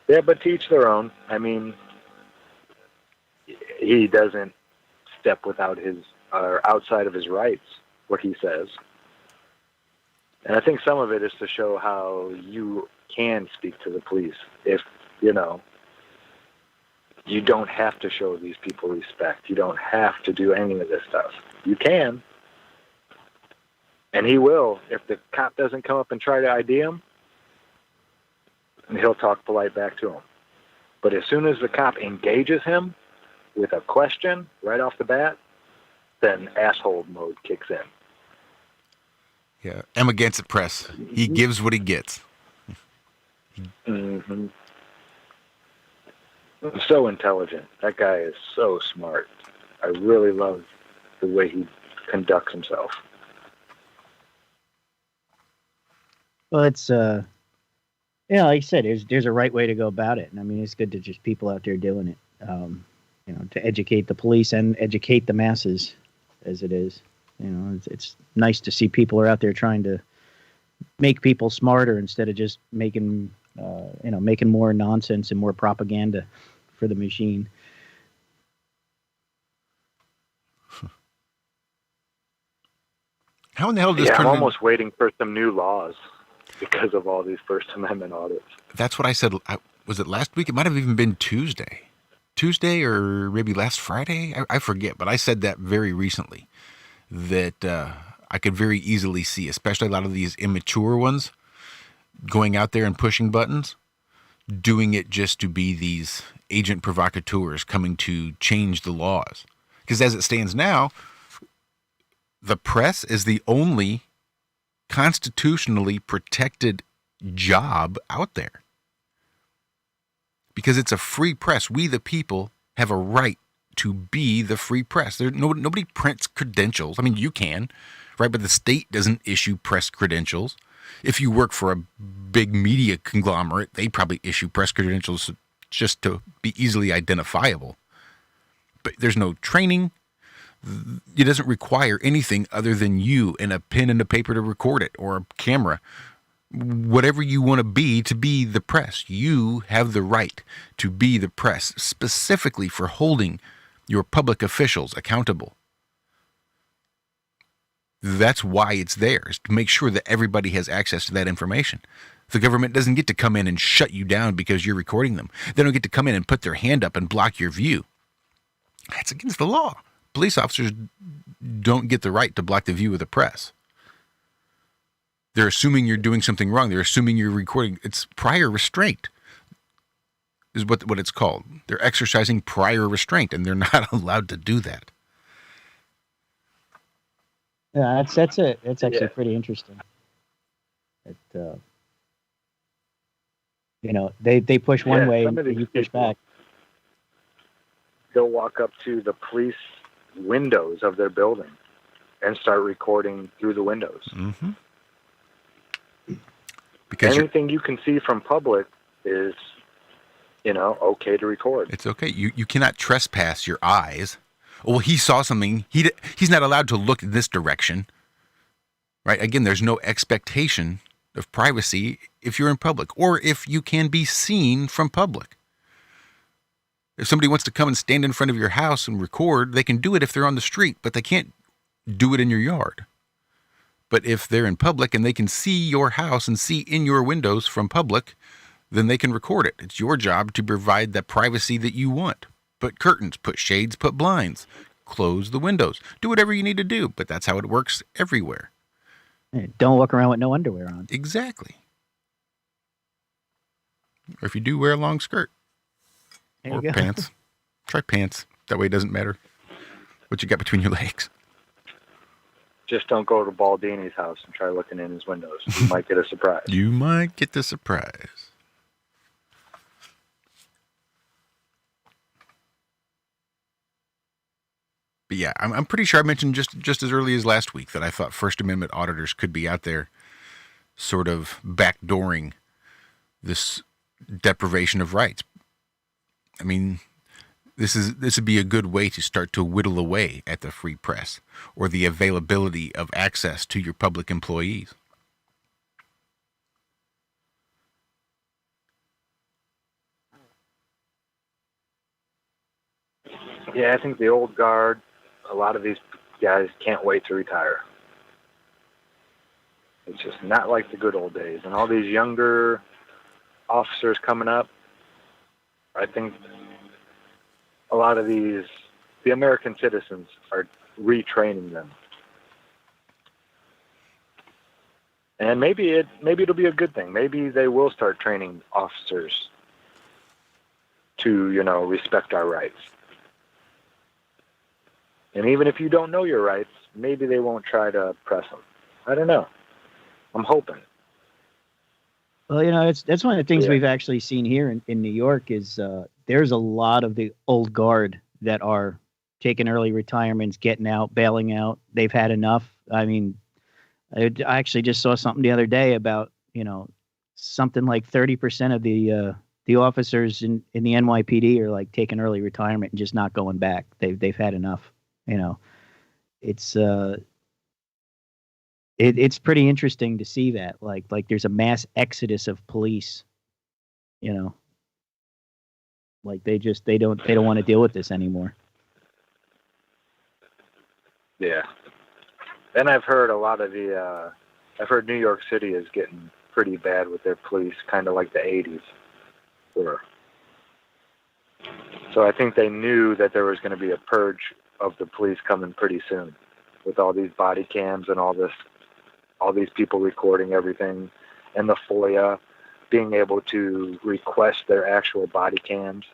Yeah, but to each their own. I mean, he doesn't step outside of his rights, what he says. And I think some of it is to show how you can speak to the police if, you don't have to show these people respect. You don't have to do any of this stuff. You can. And he will. If the cop doesn't come up and try to ID him, and he'll talk polite back to him. But as soon as the cop engages him with a question right off the bat, then asshole mode kicks in. Yeah, I'm against the press. He gives what he gets. Mm-hmm. So intelligent. That guy is so smart. I really love the way he conducts himself. Well, it's like I said, there's a right way to go about it, and I mean it's good to just people out there doing it, to educate the police and educate the masses, as it is. It's nice to see people are out there trying to make people smarter instead of just making more nonsense and more propaganda for the machine. How in the hell does I'm almost waiting for some new laws because of all these First Amendment audits. That's what I said. Was it last week? It might have even been Tuesday or maybe last Friday. I forget, but I said that very recently, that I could very easily see, especially a lot of these immature ones, going out there and pushing buttons, doing it just to be these agent provocateurs coming to change the laws. Because as it stands now, the press is the only constitutionally protected job out there. Because it's a free press. We, the people, have a right to be the free press. Nobody prints credentials. I mean, you can, right? But the state doesn't issue press credentials. If you work for a big media conglomerate, they probably issue press credentials just to be easily identifiable. But there's no training. It doesn't require anything other than you and a pen and a paper to record it, or a camera. Whatever you want to be the press. You have the right to be the press, specifically for holding your public officials accountable. That's why it's there, is to make sure that everybody has access to that information. The government doesn't get to come in and shut you down because you're recording them. They don't get to come in and put their hand up and block your view. That's against the law. Police officers don't get the right to block the view of the press. They're assuming you're doing something wrong. They're assuming you're recording. It's prior restraint is what it's called. They're exercising prior restraint, and they're not allowed to do that. Yeah, that's it. It's actually pretty interesting. They push one way and you push back. They'll walk up to the police windows of their building and start recording through the windows. Mm-hmm. Because anything you can see from public is, okay to record. It's okay. You cannot trespass your eyes. Well, he saw something. He's not allowed to look in this direction. Right? Again, there's no expectation of privacy if you're in public, or if you can be seen from public. If somebody wants to come and stand in front of your house and record, they can do it if they're on the street, but they can't do it in your yard. But if they're in public and they can see your house and see in your windows from public, then they can record it. It's your job to provide that privacy that you want. Put curtains, put shades, put blinds, close the windows. Do whatever you need to do, but that's how it works everywhere. Don't walk around with no underwear on. Exactly. Or if you do, wear a long skirt. Or pants. Try pants. That way it doesn't matter what you got between your legs. Just don't go to Baldini's house and try looking in his windows. You might get a surprise. You might get the surprise. But yeah, I'm pretty sure I mentioned just as early as last week that I thought First Amendment auditors could be out there sort of backdooring this deprivation of rights. I mean, this would be a good way to start to whittle away at the free press or the availability of access to your public employees. Yeah, I think the old guard, a lot of these guys can't wait to retire. It's just not like the good old days. And all these younger officers coming up, I think a lot of the American citizens are retraining them. And maybe it'll be a good thing. Maybe they will start training officers to, respect our rights. And even if you don't know your rights, maybe they won't try to press them. I don't know. I'm hoping. Well, that's one of the things we've actually seen here in New York is there's a lot of the old guard that are taking early retirements, getting out, bailing out. They've had enough. I mean, I actually just saw something the other day about, something like 30% of the officers in the NYPD are like taking early retirement and just not going back. They've had enough. It's pretty interesting to see that like there's a mass exodus of police, like they don't want to deal with this anymore. Yeah. And I've heard a lot of I've heard New York City is getting pretty bad with their police, kind of like the 80s were. So I think they knew that there was going to be a purge of the police coming pretty soon with all these body cams and all these people recording everything, and the FOIA, being able to request their actual body cams.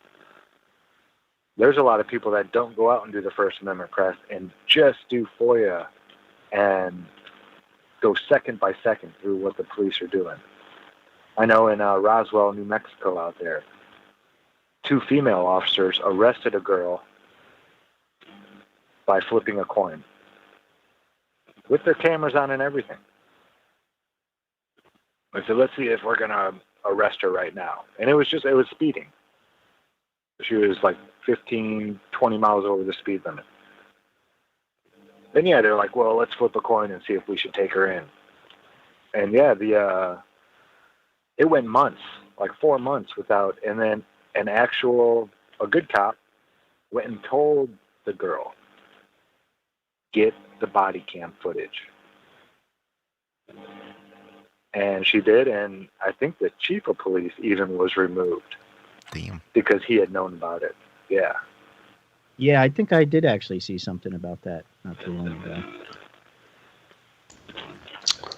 There's a lot of people that don't go out and do the First Amendment press and just do FOIA and go second by second through what the police are doing. I know in Roswell, New Mexico out there, 2 female officers arrested a girl by flipping a coin with their cameras on and everything. I said, let's see if we're going to arrest her right now. And it was speeding. She was like 15, 20 miles over the speed limit. then yeah, they're like, well, let's flip a coin and see if we should take her in. And yeah, it went months, like 4 months without, and then a good cop went and told the girl, get the body cam footage. And she did, and I think the chief of police even was removed. Damn. Because he had known about it. Yeah. Yeah, I think I did actually see something about that not too long ago.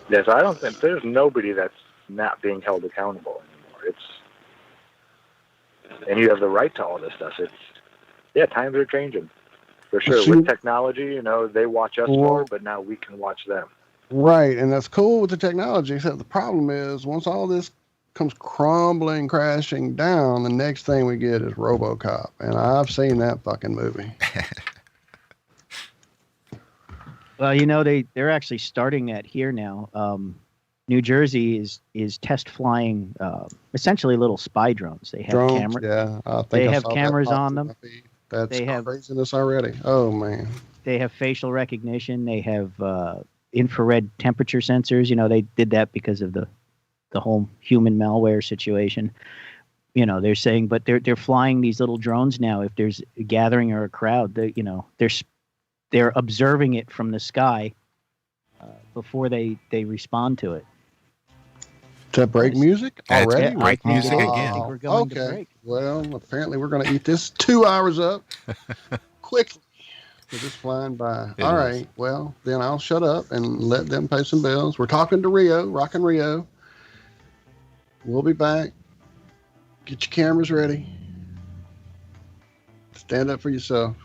Yeah, so I don't think there's nobody that's not being held accountable anymore. And you have the right to all this stuff. Times are changing. For sure. With technology, they watch us more, but now we can watch them. Right, and that's cool with the technology, except the problem is once all this comes crumbling, crashing down, the next thing we get is RoboCop, and I've seen that fucking movie. Well, they're actually starting that here now. New Jersey is test flying essentially little spy drones. They have cameras. Yeah, I think they I have saw cameras that on them. That's craziness already. Oh man. They have facial recognition. They have infrared temperature sensors. They did that because of the whole human malware situation. They're saying, but they're flying these little drones now. If there's a gathering or a crowd, they're observing it from the sky before they respond to it. To break music already? Break music again. I think we're going to Okay. break. Well, apparently we're going to eat this 2 hours up quickly. We're just flying by. All right. Well, then I'll shut up and let them pay some bills. We're talking to Rio, Rockin' Rio. We'll be back. Get your cameras ready. Stand up for yourself.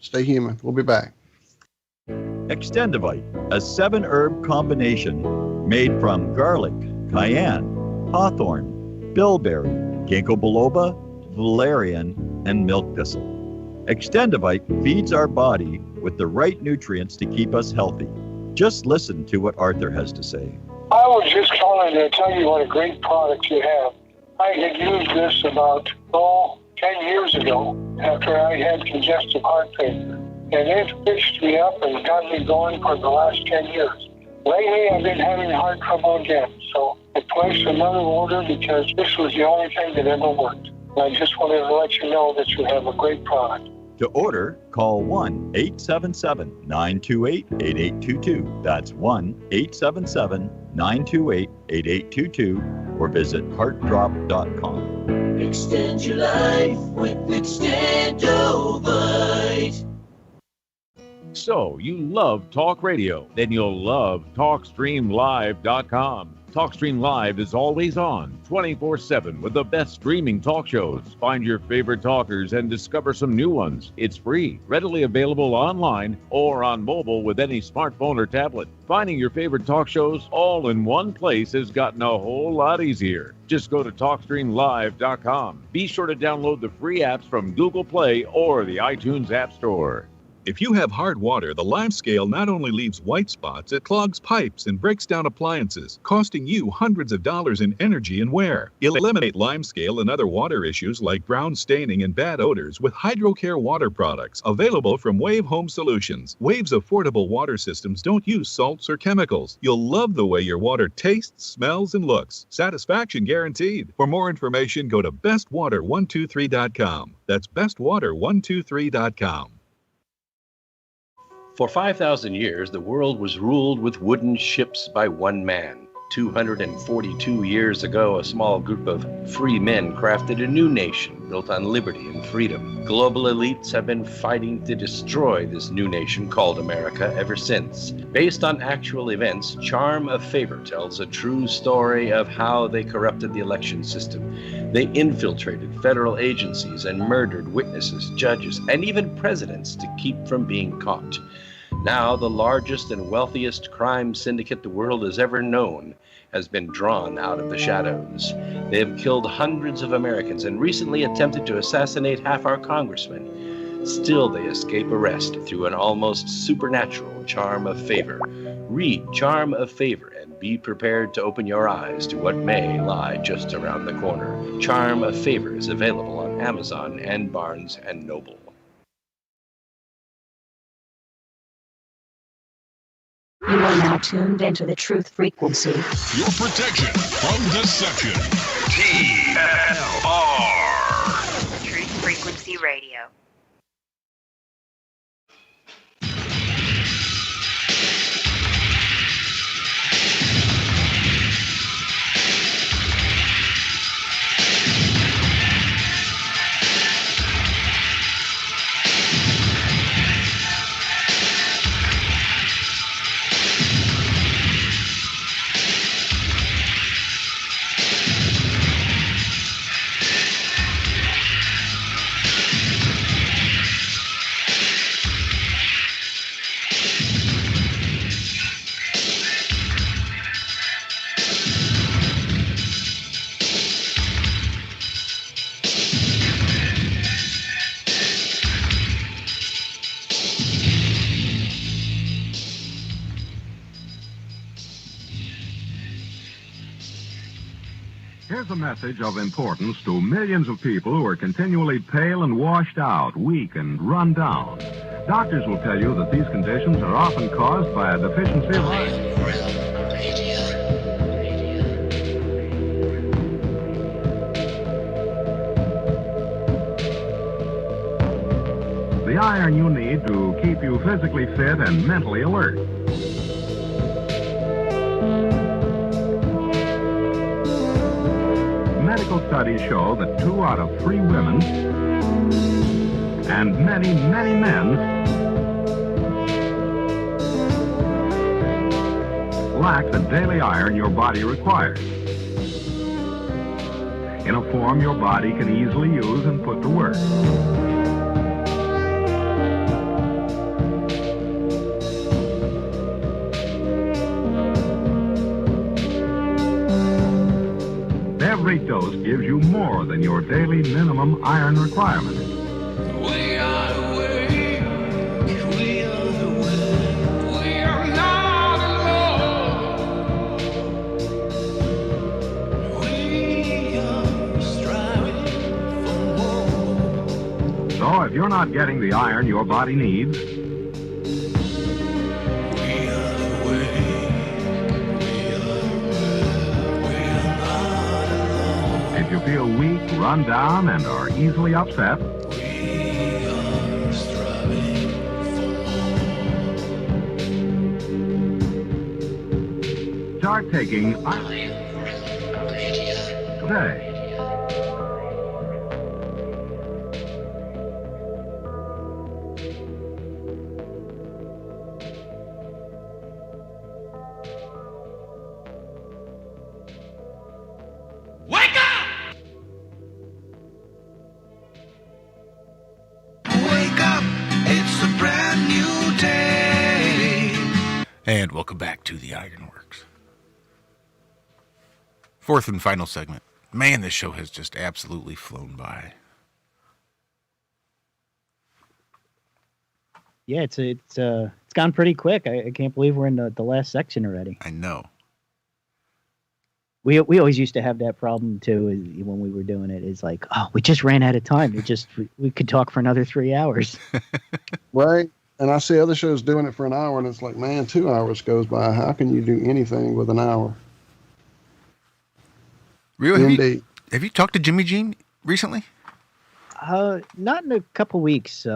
Stay human. We'll be back. Extendivite, a 7-herb combination made from garlic, cayenne, hawthorn, bilberry, ginkgo biloba, valerian, and milk thistle. Extendivite feeds our body with the right nutrients to keep us healthy. Just listen to what Arthur has to say. I was just calling to tell you what a great product you have. I had used this about, 10 years ago after I had congestive heart failure. And it fixed me up and got me going for the last 10 years. Lately, I've been having heart trouble again. So I placed another order because this was the only thing that ever worked. And I just wanted to let you know that you have a great product. To order, call 1-877-928-8822. That's 1-877-928-8822 or visit heartdrop.com. Extend your life with Extendovite. So, you love talk radio? Then you'll love TalkStreamLive.com. TalkStream Live is always on, 24/7, with the best streaming talk shows. Find your favorite talkers and discover some new ones. It's free, readily available online or on mobile with any smartphone or tablet. Finding your favorite talk shows all in one place has gotten a whole lot easier. Just go to TalkStreamLive.com. Be sure to download the free apps from Google Play or the iTunes App Store. If you have hard water, the lime scale not only leaves white spots, it clogs pipes and breaks down appliances, costing you hundreds of dollars in energy and wear. Eliminate lime scale and other water issues like brown staining and bad odors with HydroCare water products, available from Wave Home Solutions. Wave's affordable water systems don't use salts or chemicals. You'll love the way your water tastes, smells, and looks. Satisfaction guaranteed. For more information, go to bestwater123.com. That's bestwater123.com. For 5,000 years, the world was ruled with wooden ships by one man. 242 years ago, a small group of free men crafted a new nation built on liberty and freedom. Global elites have been fighting to destroy this new nation called America ever since. Based on actual events, Charm of Favor tells a true story of how they corrupted the election system. They infiltrated federal agencies and murdered witnesses, judges, and even presidents to keep from being caught. Now, the largest and wealthiest crime syndicate the world has ever known has been drawn out of the shadows. They have killed hundreds of Americans and recently attempted to assassinate half our congressmen. Still, they escape arrest through an almost supernatural charm of favor. Read Charm of Favor and be prepared to open your eyes to what may lie just around the corner. Charm of Favor is available on Amazon and Barnes & Noble. You are now tuned into the truth frequency. Your protection from deception. TFR. Truth Frequency Radio. Here's a message of importance to millions of people who are continually pale and washed out, weak and run down. Doctors will tell you that these conditions are often caused by a deficiency of iron. The iron you need to keep you physically fit and mentally alert. Medical studies show that 2 out of 3 women and many, many men lack the daily iron your body requires in a form your body can easily use and put to work. Every dose gives you more than your daily minimum iron requirement. So if you're not getting the iron your body needs, if you feel weak, run down, and are easily upset, start taking iron today. And welcome back to the Ironworx. Fourth and final segment. Man, this show has just absolutely flown by. Yeah, it's gone pretty quick. I can't believe we're in the last section already. I know. We always used to have that problem too when we were doing it. It's like, oh, we just ran out of time. We could talk for another 3 hours. Right. And I see other shows doing it for an hour, and it's like, man, 2 hours goes by. How can you do anything with an hour? Really? Have you talked to Jimmy Jean recently? Not in a couple weeks,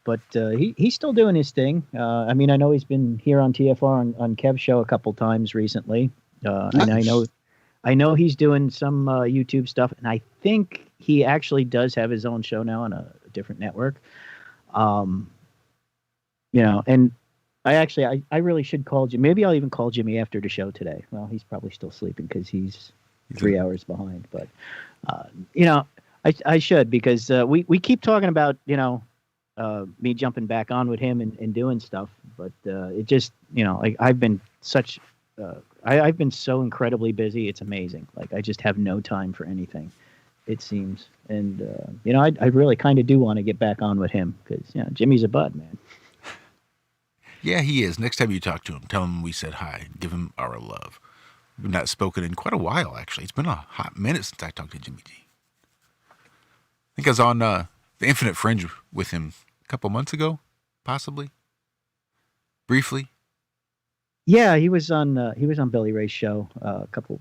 but he's still doing his thing. I mean, I know he's been here on TFR on Kev's show a couple times recently, nice. And I know he's doing some YouTube stuff, and I think he actually does have his own show now on a different network. And I really should call Jimmy. Maybe I'll even call Jimmy after the show today. Well, he's probably still sleeping because he's 3 hours behind. But, I should, because we keep talking about, me jumping back on with him and doing stuff. But it just, I've been I've been so incredibly busy. It's amazing. Like, I just have no time for anything, it seems. And, I really kind of do want to get back on with him because, Jimmy's a bud, man. Yeah, he is. Next time you talk to him, tell him we said hi. Give him our love. We've not spoken in quite a while, actually. It's been a hot minute since I talked to Jimmy G. I think I was on the Infinite Fringe with him a couple months ago, possibly. Briefly. Yeah, he was on Billy Ray's show a couple,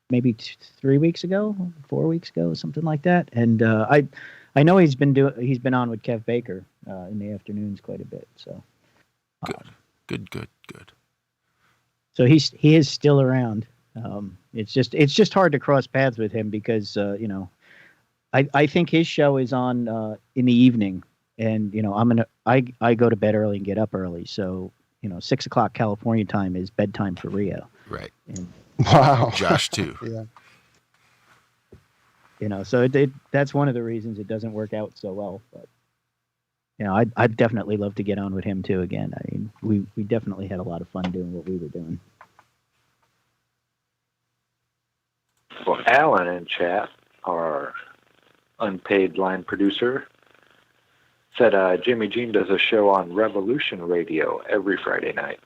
maybe 3 weeks ago, 4 weeks ago, something like that. And I know he's been on with Kev Baker in the afternoons quite a bit. So Good. So he is still around. It's just hard to cross paths with him because I think his show is on in the evening, and I go to bed early and get up early, so 6 o'clock California time is bedtime for Rio. Right. And, wow. Josh too. Yeah. So that's one of the reasons it doesn't work out so well. But I'd definitely love to get on with him too again. I mean, we definitely had a lot of fun doing what we were doing. Well, Alan in chat, our unpaid line producer, said Jimmy Jean does a show on Revolution Radio every Friday night.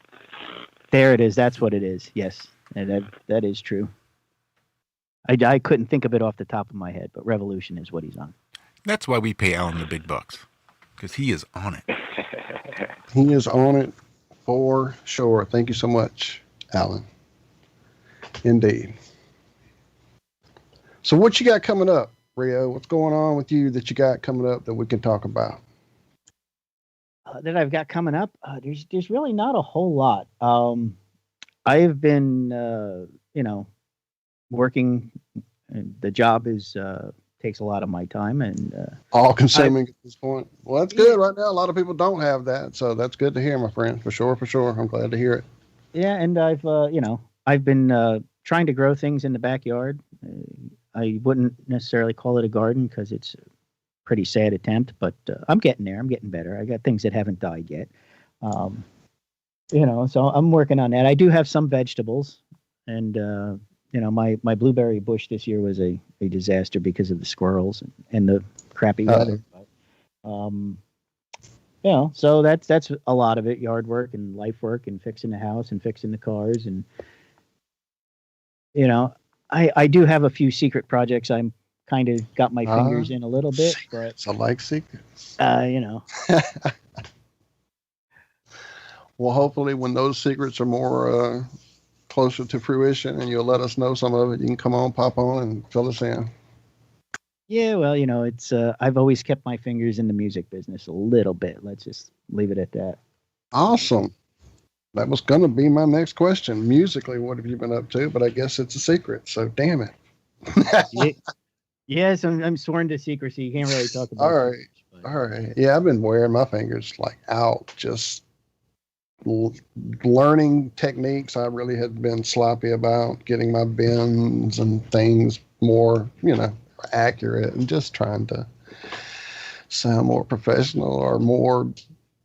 There it is. That's what it is. Yes, and that is true. I couldn't think of it off the top of my head, but Revolution is what he's on. That's why we pay Alan the big bucks, because he is on it. He is on it for sure. Thank you so much, Alan. Indeed. So what you got coming up, Rio? What's going on with you that you got coming up that we can talk about? That I've got coming up, there's really not a whole lot. I have been, working. The job takes a lot of my time and all consuming at this point. Well, that's good right now. A lot of people don't have that, so that's good to hear, my friend. For sure. I'm glad to hear it. Yeah, and I've been trying to grow things in the backyard. I wouldn't necessarily call it a garden because it's a pretty sad attempt, but I'm getting there. I'm getting better. I got things that haven't died yet. So I'm working on that. I do have some vegetables, and my blueberry bush this year was a disaster because of the squirrels and the crappy weather. So that's a lot of it: yard work and life work and fixing the house and fixing the cars. And I do have a few secret projects I'm kind of got my fingers in a little bit. Secrets. I like secrets. Well, hopefully when those secrets are more closer to fruition and you'll let us know some of it, you can come on, pop on, and fill us in. Yeah, well, it's I've always kept my fingers in the music business a little bit. Let's just leave it at that. Awesome. That was going to be my next question. Musically, what have you been up to? But I guess it's a secret, so damn it. Yes, I'm sworn to secrecy. You can't really talk about it. All right. Yeah, I've been wearing my fingers out, just learning techniques I really had been sloppy about, getting my bends and things more, accurate, and just trying to sound more professional or more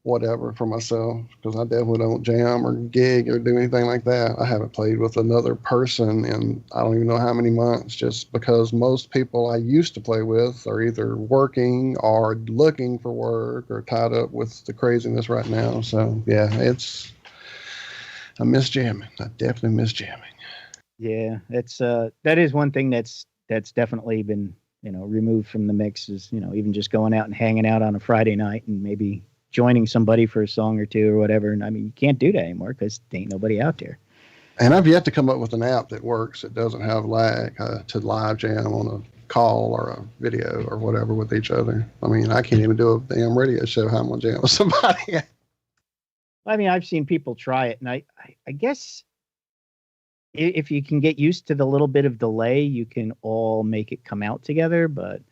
whatever for myself, because I definitely don't jam or gig or do anything like that. I haven't played with another person in I don't even know how many months, just because most people I used to play with are either working or looking for work or tied up with the craziness right now. So yeah, I miss jamming. I definitely miss jamming. Yeah, that is one thing that's definitely been removed from the mix, is even just going out and hanging out on a Friday night and maybe joining somebody for a song or two or whatever. And I mean, you can't do that anymore because there ain't nobody out there. And I've yet to come up with an app that works that doesn't have lag to live jam on a call or a video or whatever with each other. I mean, I can't even do a damn radio show how I'm going to jam with somebody. I mean, I've seen people try it, and I guess if you can get used to the little bit of delay, you can all make it come out together. But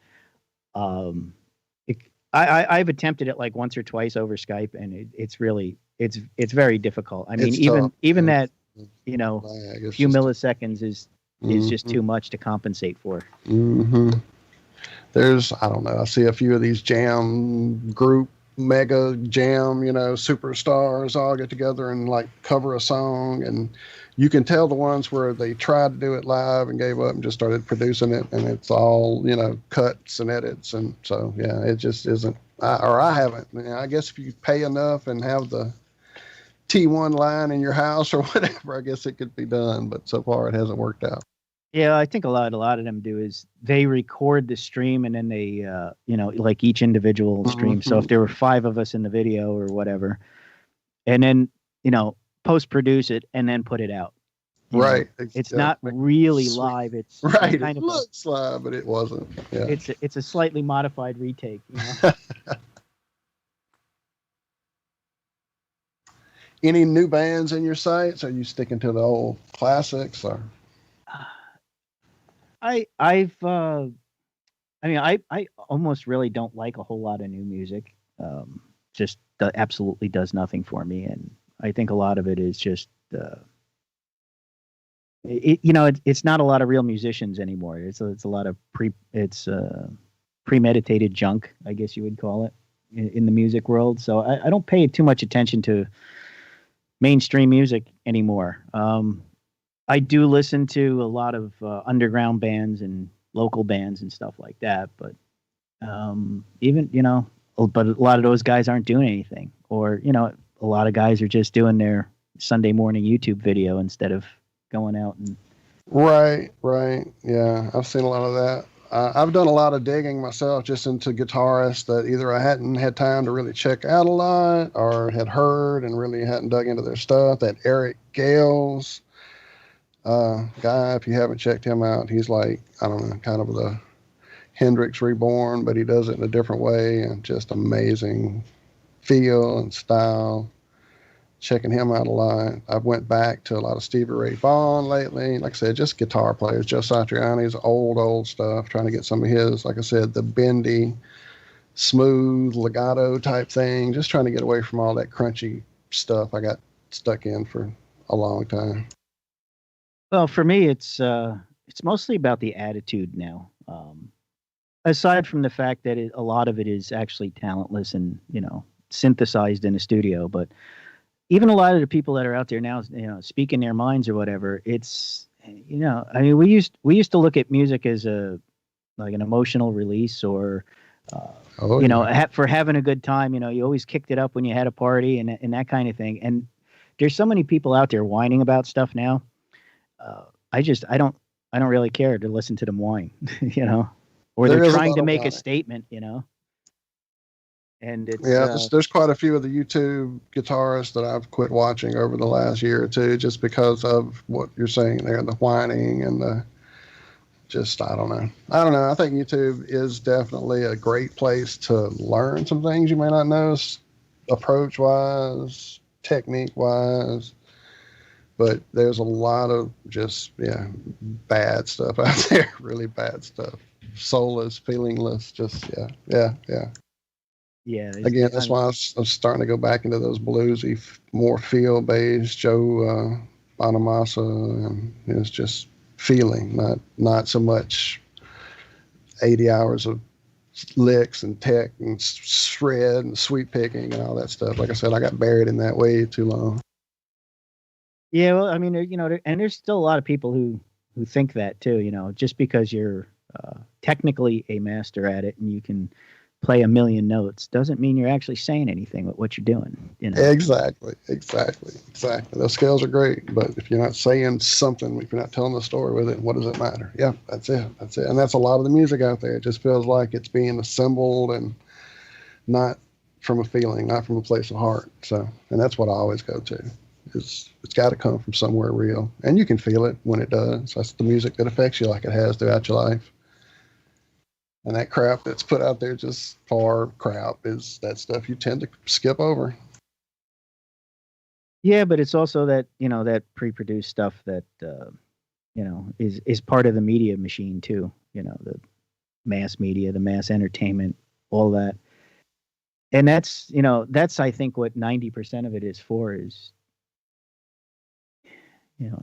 I've attempted it like once or twice over Skype, and it's very difficult. I mean, even that few milliseconds is just too much to compensate for. Mm-hmm. There's, I don't know, I see a few of these jam group, mega jam, superstars all get together and like cover a song, and you can tell the ones where they tried to do it live and gave up and just started producing it, and it's all, cuts and edits. And so, yeah, it just isn't, I haven't. I guess if you pay enough and have the T1 line in your house or whatever, I guess it could be done. But so far it hasn't worked out. Yeah, I think a lot of them do is they record the stream and then they, like each individual stream. So if there were 5 of us in the video or whatever, and then, post produce it and then put it out. Right. It's not really live. It's right. It's kind it of looks live, but it wasn't. Yeah. It's a slightly modified retake. You know? Any new bands in your sights? Are you sticking to the old classics or? I almost really don't like a whole lot of new music. Just absolutely does nothing for me, and I think a lot of it is just it's not a lot of real musicians anymore. It's a lot of premeditated junk, I guess you would call it, in the music world. So I don't pay too much attention to mainstream music anymore. I do listen to a lot of underground bands and local bands and stuff like that, but but a lot of those guys aren't doing anything, or a lot of guys are just doing their Sunday morning YouTube video instead of going out and. Right. Yeah, I've seen a lot of that. I've done a lot of digging myself just into guitarists that either I hadn't had time to really check out a lot or had heard and really hadn't dug into their stuff. That Eric Gales guy, if you haven't checked him out, he's like, I don't know, kind of the Hendrix reborn, but he does it in a different way and just amazing feel and style. Checking him out a lot. I went back to a lot of Stevie Ray Vaughan lately. Like I said, just guitar players. Joe Satriani's old stuff, trying to get some of his, like I said, the bendy, smooth, legato type thing. Just trying to get away from all that crunchy stuff I got stuck in for a long time. Well, for me, it's mostly about the attitude now. Aside from the fact that a lot of it is actually talentless and synthesized in a studio, but even a lot of the people that are out there now, speaking their minds or whatever, it's, we used to look at music as an emotional release or, for having a good time. You always kicked it up when you had a party and that kind of thing. And there's so many people out there whining about stuff now. I don't really care to listen to them whine, or they're trying to make a statement, And it's there's quite a few of the YouTube guitarists that I've quit watching over the last year or two just because of what you're saying there, the whining and I don't know. I think YouTube is definitely a great place to learn some things you may not know, approach wise, technique wise, but there's a lot of just bad stuff out there, really bad stuff, soulless, feelingless, yeah. Yeah. Again, that's why I'm starting to go back into those bluesy, more feel-based Joe Bonamassa, and it's just feeling, not so much 80 hours of licks and tech and shred and sweep picking and all that stuff. Like I said, I got buried in that way too long. Yeah, well, I mean, and there's still a lot of people who think that too. Just because you're technically a master at it and you can play a million notes doesn't mean you're actually saying anything with what you're doing. Exactly. Those scales are great, but if you're not saying something, if you're not telling the story with it, what does it matter? Yeah, that's it. And that's a lot of the music out there. It just feels like it's being assembled and not from a feeling, not from a place of heart. So, and that's what I always go to. It's got to come from somewhere real, and you can feel it when it does. That's the music that affects you like it has throughout your life. And that crap that's put out there just for crap is that stuff you tend to skip over. Yeah, but it's also that, that pre-produced stuff that, is part of the media machine too. The mass media, the mass entertainment, all that. And that's, I think what 90% of it is for is,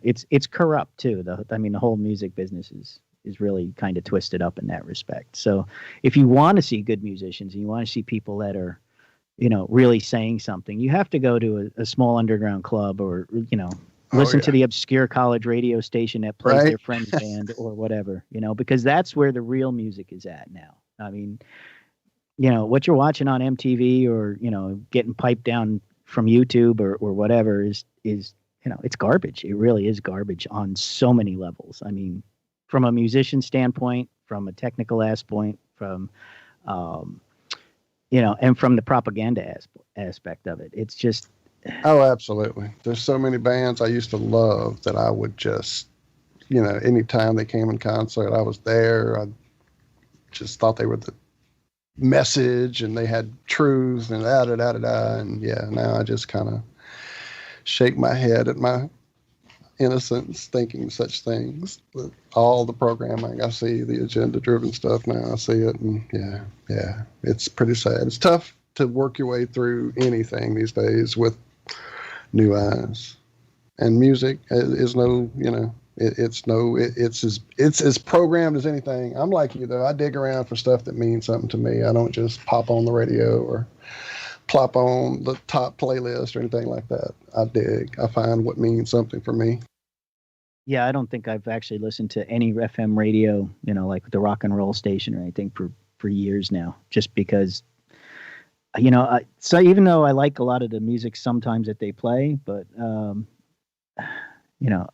it's corrupt too. The whole music business is really kind of twisted up in that respect. So if you want to see good musicians and you want to see people that are, really saying something, you have to go to a small underground club or, listen to the obscure college radio station that plays their friend's band or whatever, because that's where the real music is at now. I mean, what you're watching on MTV or, getting piped down from YouTube or whatever is, it's garbage. It really is garbage on so many levels. I mean, from a musician standpoint, from a technical aspect, from, and from the propaganda aspect of it. It's just, Oh, absolutely. There's so many bands I used to love that I would just, anytime they came in concert, I was there. I just thought they were the message and they had truth and da-da-da-da-da. And yeah, now I just kind of shake my head at my innocence thinking such things. But all the programming I see, the agenda-driven stuff now, I see it, and yeah, it's pretty sad. It's tough to work your way through anything these days with new eyes. And music is no, it's as programmed as anything. I'm like you though. I dig around for stuff that means something to me. I don't just pop on the radio or plop on the top playlist or anything like that. I dig. I find what means something for me. Yeah, I don't think I've actually listened to any FM radio, like the rock and roll station or anything for years now, just because, so even though I like a lot of the music sometimes that they play, but,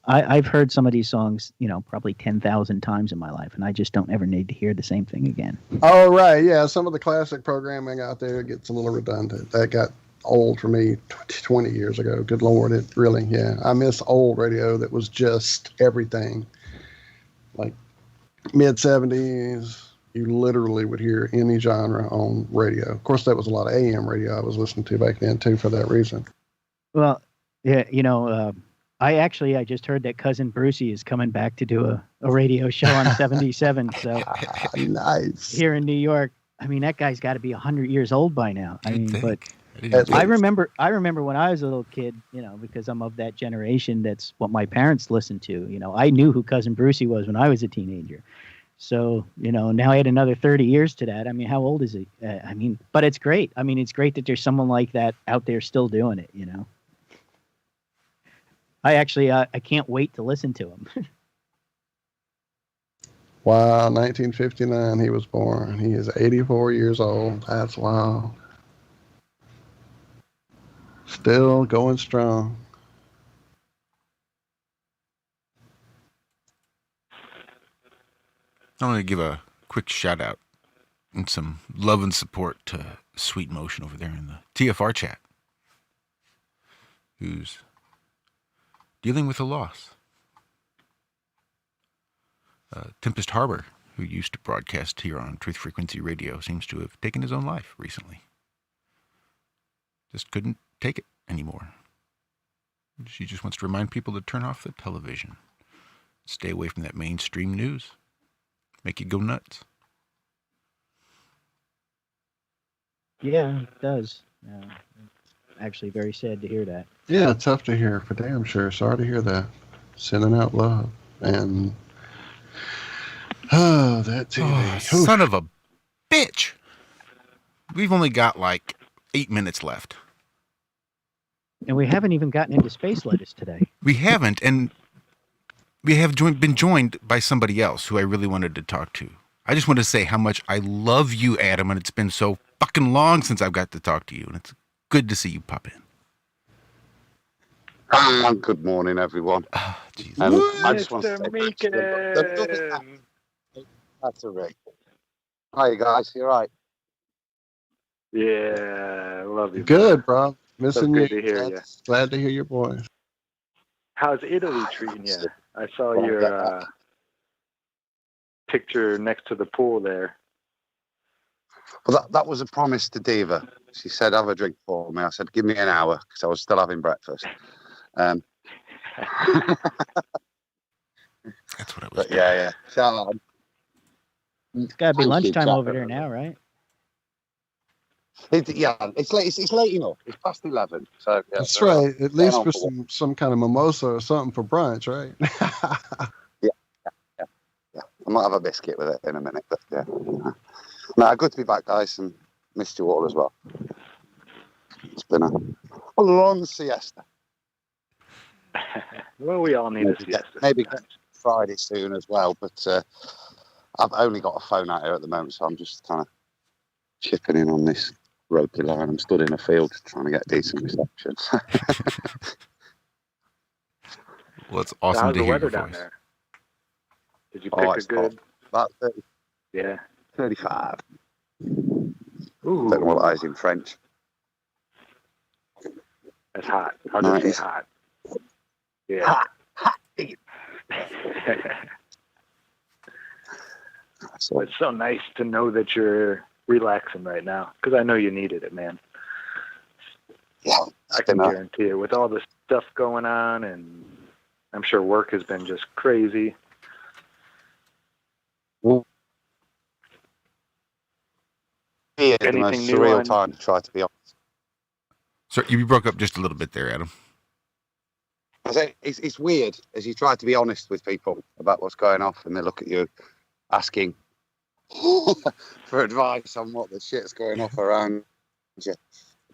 I've heard some of these songs, probably 10,000 times in my life, and I just don't ever need to hear the same thing again. Oh, right. Yeah. Some of the classic programming out there gets a little redundant. That got old for me 20 years ago. Good Lord. It really, I miss old radio that was just everything. Like mid-70s, you literally would hear any genre on radio. Of course, that was a lot of AM radio I was listening to back then, too, for that reason. Well, yeah, I just heard that Cousin Brucey is coming back to do a radio show on 77. So nice. Here in New York. I mean, that guy's got to be 100 years old by now. But I remember when I was a little kid, because I'm of that generation, that's what my parents listened to. I knew who Cousin Brucey was when I was a teenager. So, now I had another 30 years to that. I mean, how old is he? But it's great. I mean, it's great that there's someone like that out there still doing it, I actually, I can't wait to listen to him. Wow, 1959 he was born. He is 84 years old. That's wild. Still going strong. I want to give a quick shout out and some love and support to Sweet Motion over there in the TFR chat, who's dealing with a loss. Tempest Harbor, who used to broadcast here on Truth Frequency Radio, seems to have taken his own life recently. Just couldn't take it anymore. She just wants to remind people to turn off the television. Stay away from that mainstream news. Make you go nuts. Yeah, it does. Actually very sad to hear that. Yeah, tough to hear, for damn sure. Sorry to hear that. Sending out love. And that TV. Oh, son of a bitch. We've only got like 8 minutes left. And we haven't even gotten into space lettuce today. We haven't, and we have been joined by somebody else who I really wanted to talk to. I just want to say how much I love you, Adam, and it's been so fucking long since I've got to talk to you, and it's good to see you pop in. Good morning, everyone. I just want to say, that's all right. Hi, guys. You all right? Yeah, love you. Good, bro. Missing you. Good to hear you. Glad to hear your voice. How's Italy treating you? I saw your picture next to the pool there. Well, that was a promise to Diva. She said, have a drink for me. I said, give me an hour, because I was still having breakfast. That's what I was doing. Yeah. It's got to be lunchtime over there now, right? It's late. It's late enough. It's past 11. So that's right. At least for some kind of mimosa or something for brunch, right? Yeah. I might have a biscuit with it in a minute, but yeah. No, good to be back, guys, and missed you all as well. It's been a long siesta. Well, we all need a siesta. Maybe Friday soon as well, but I've only got a phone out here at the moment, so I'm just kind of chipping in on this ropey line. I'm stood in a field trying to get decent reception. Well, it's awesome how's to the hear weather your down voice. there? Did you pick a good? About 30. Yeah. 35. Ooh. Don't know what that is in French. That's hot. How do you say hot? Yeah. Hot. It's so nice to know that you're relaxing right now, because I know you needed it, man. Yeah, I can guarantee it. With all this stuff going on, and I'm sure work has been just crazy. It's the most surreal time to try to be honest. So you broke up just a little bit there, Adam. I say it's weird as you try to be honest with people about what's going off, and they look at you asking for advice on what the shit's going off around you,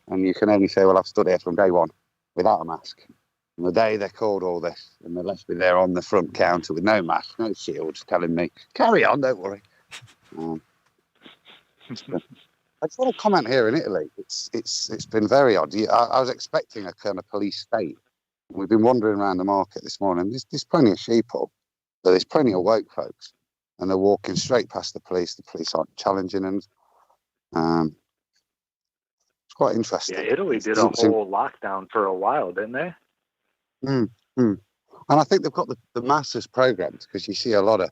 and you can only say, "Well, I've stood here from day one without a mask." And the day they called all this, and they left me there on the front counter with no mask, no shields, telling me, "Carry on, don't worry." I just want to comment here in Italy. It's been very odd. I was expecting a kind of police state. We've been wandering around the market this morning. There's plenty of sheeple, but there's plenty of woke folks, and they're walking straight past the police. The police aren't challenging them. It's quite interesting. Yeah, Italy did a whole lockdown for a while, didn't they? And I think they've got the masses programmed, because you see a lot of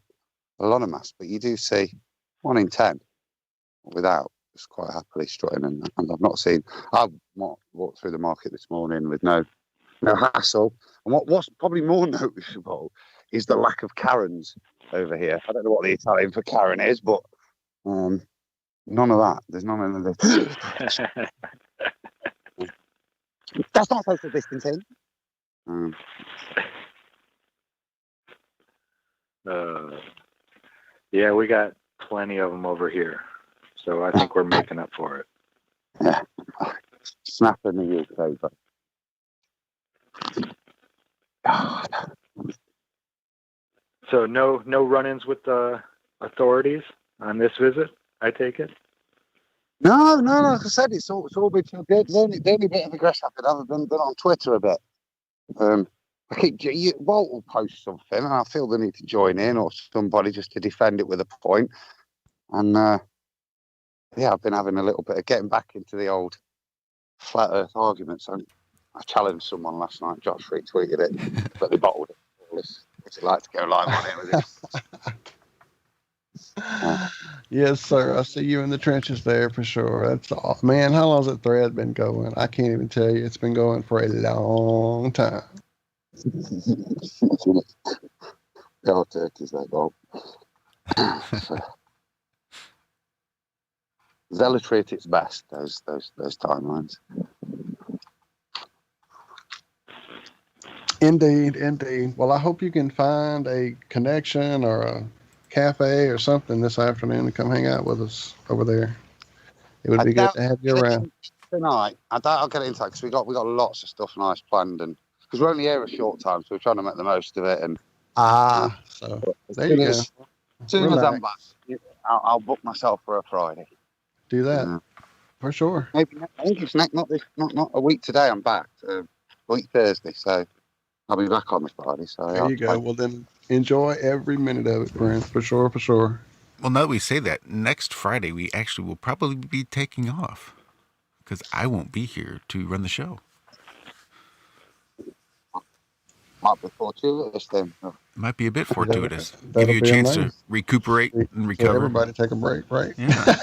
mass, but you do see 1 in 10 without. Just quite happily strutting, and I've not seen. I walked through the market this morning with no hassle. And what's probably more noticeable is the lack of Karens over here. I don't know what the Italian for Karen is, but none of that. There's none of this. That's not social distancing. Yeah, we got plenty of them over here. So I think we're making up for it. Yeah. Snapping the UK, but so no run-ins with the authorities on this visit, I take it? No, like I said, it's all been so good. The only bit of aggression I've been on Twitter a bit. I keep Walt will post something, and I feel the need to join in, or somebody just to defend it with a point. And yeah, I've been having a little bit of getting back into the old flat Earth arguments. I challenged someone last night. Josh retweeted it, but they bottled it. What's it like to go live on it with it? Yes, sir. I see you in the trenches there for sure. That's all. Man, how long's that thread been going? I can't even tell you. It's been going for a long time. Go turkeys, that Bob. Zealotry at its best, those timelines. Indeed. Well, I hope you can find a connection or a cafe or something this afternoon to come hang out with us over there. It would be good to have you around. Tonight, I doubt I'll get into that, because we got lots of stuff nice planned, and because we're only here a short time, so we're trying to make the most of it. And so there you go. As soon as I'm back, I'll book myself for a Friday. Do that for sure. Maybe I think it's not a week today. I'm back. Week Thursday, so I'll be back on the Friday. So there you go. Well, then enjoy every minute of it, Prince. For sure. Well, now that we say that, next Friday we actually will probably be taking off, because I won't be here to run the show. Might be fortuitous then. Might be a bit fortuitous. Give you a chance to recuperate and recover. Everybody take a break, right? Yeah.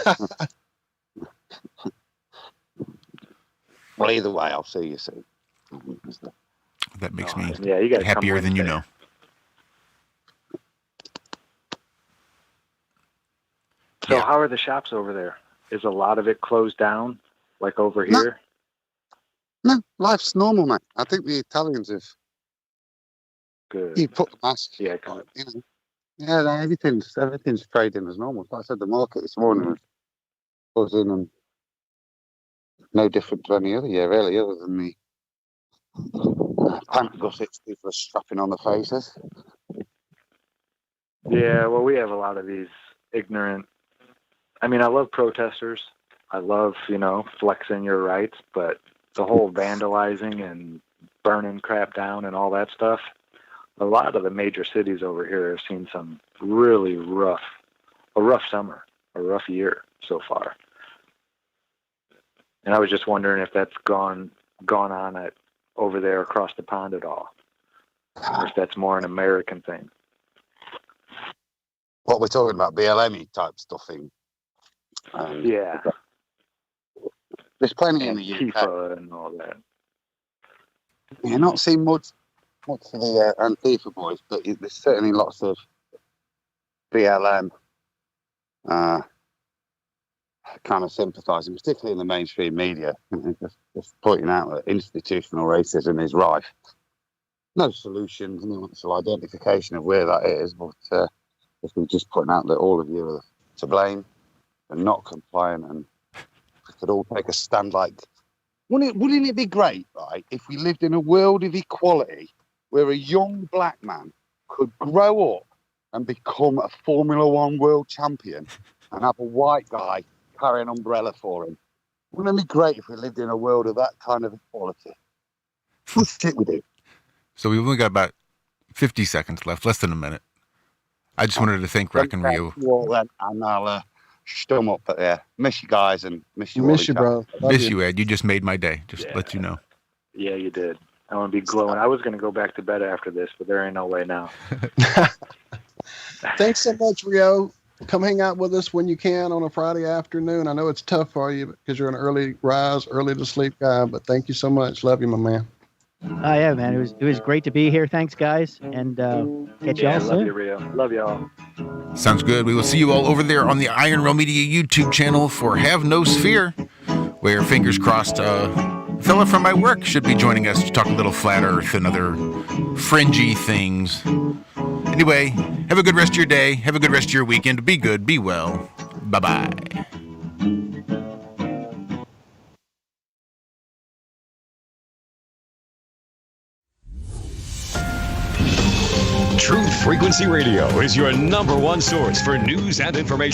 Well, either way, I'll see you soon. That makes me you happier than you know. So how are the shops over there? Is a lot of it closed down, like over here? No, life's normal, mate. I think the Italians have. Good. You put the mask. Yeah, everything's trading as normal. Like I said, the market this morning was buzzing and no different to any other year, really, other than the pant gussets people are strapping on the faces. Yeah, well, we have a lot of these ignorant. I mean, I love protesters. I love, flexing your rights, but the whole vandalizing and burning crap down and all that stuff. A lot of the major cities over here have seen some really rough summer, a rough year so far. And I was just wondering if that's gone on at over there across the pond at all. Or if that's more an American thing. What we're talking about, BLM type stuffing. Yeah. There's plenty in And the UK. Tifa and all that. You're not seeing much for the Antifa boys, but there's certainly lots of BLM kind of sympathising, particularly in the mainstream media, just pointing out that institutional racism is rife. No solutions, no actual identification of where that is, but if we're just pointing out that all of you are to blame and not compliant, and we could all take a stand like, wouldn't it be great, right, if we lived in a world of equality where a young black man could grow up and become a Formula One world champion and have a white guy carry an umbrella for him? Wouldn't it be great if we lived in a world of that kind of equality? What shit we do. So we've only got about 50 seconds left, less than a minute. I just wanted to thank Rockin Rio. And I'll stum up, but yeah, miss you guys and miss you. Miss you, bro. Miss you, Ed. You just made my day. Just to let you know. Yeah, you did. I want to be glowing. I was going to go back to bed after this, but there ain't no way now. Thanks so much, Rio. Come hang out with us when you can on a Friday afternoon. I know it's tough for you because you're an early rise, early to sleep guy, but thank you so much. Love you, my man. Oh yeah, man. It was great to be here. Thanks, guys, and catch y'all soon. Love you, Rio. Love y'all. Sounds good. We will see you all over there on the Iron Rail Media YouTube channel for Have No Sphere, where, fingers crossed, a fella from my work should be joining us to talk a little flat earth and other fringy things. Anyway, have a good rest of your day. Have a good rest of your weekend. Be good. Be well. Bye-bye. Truth Frequency Radio is your #1 source for news and information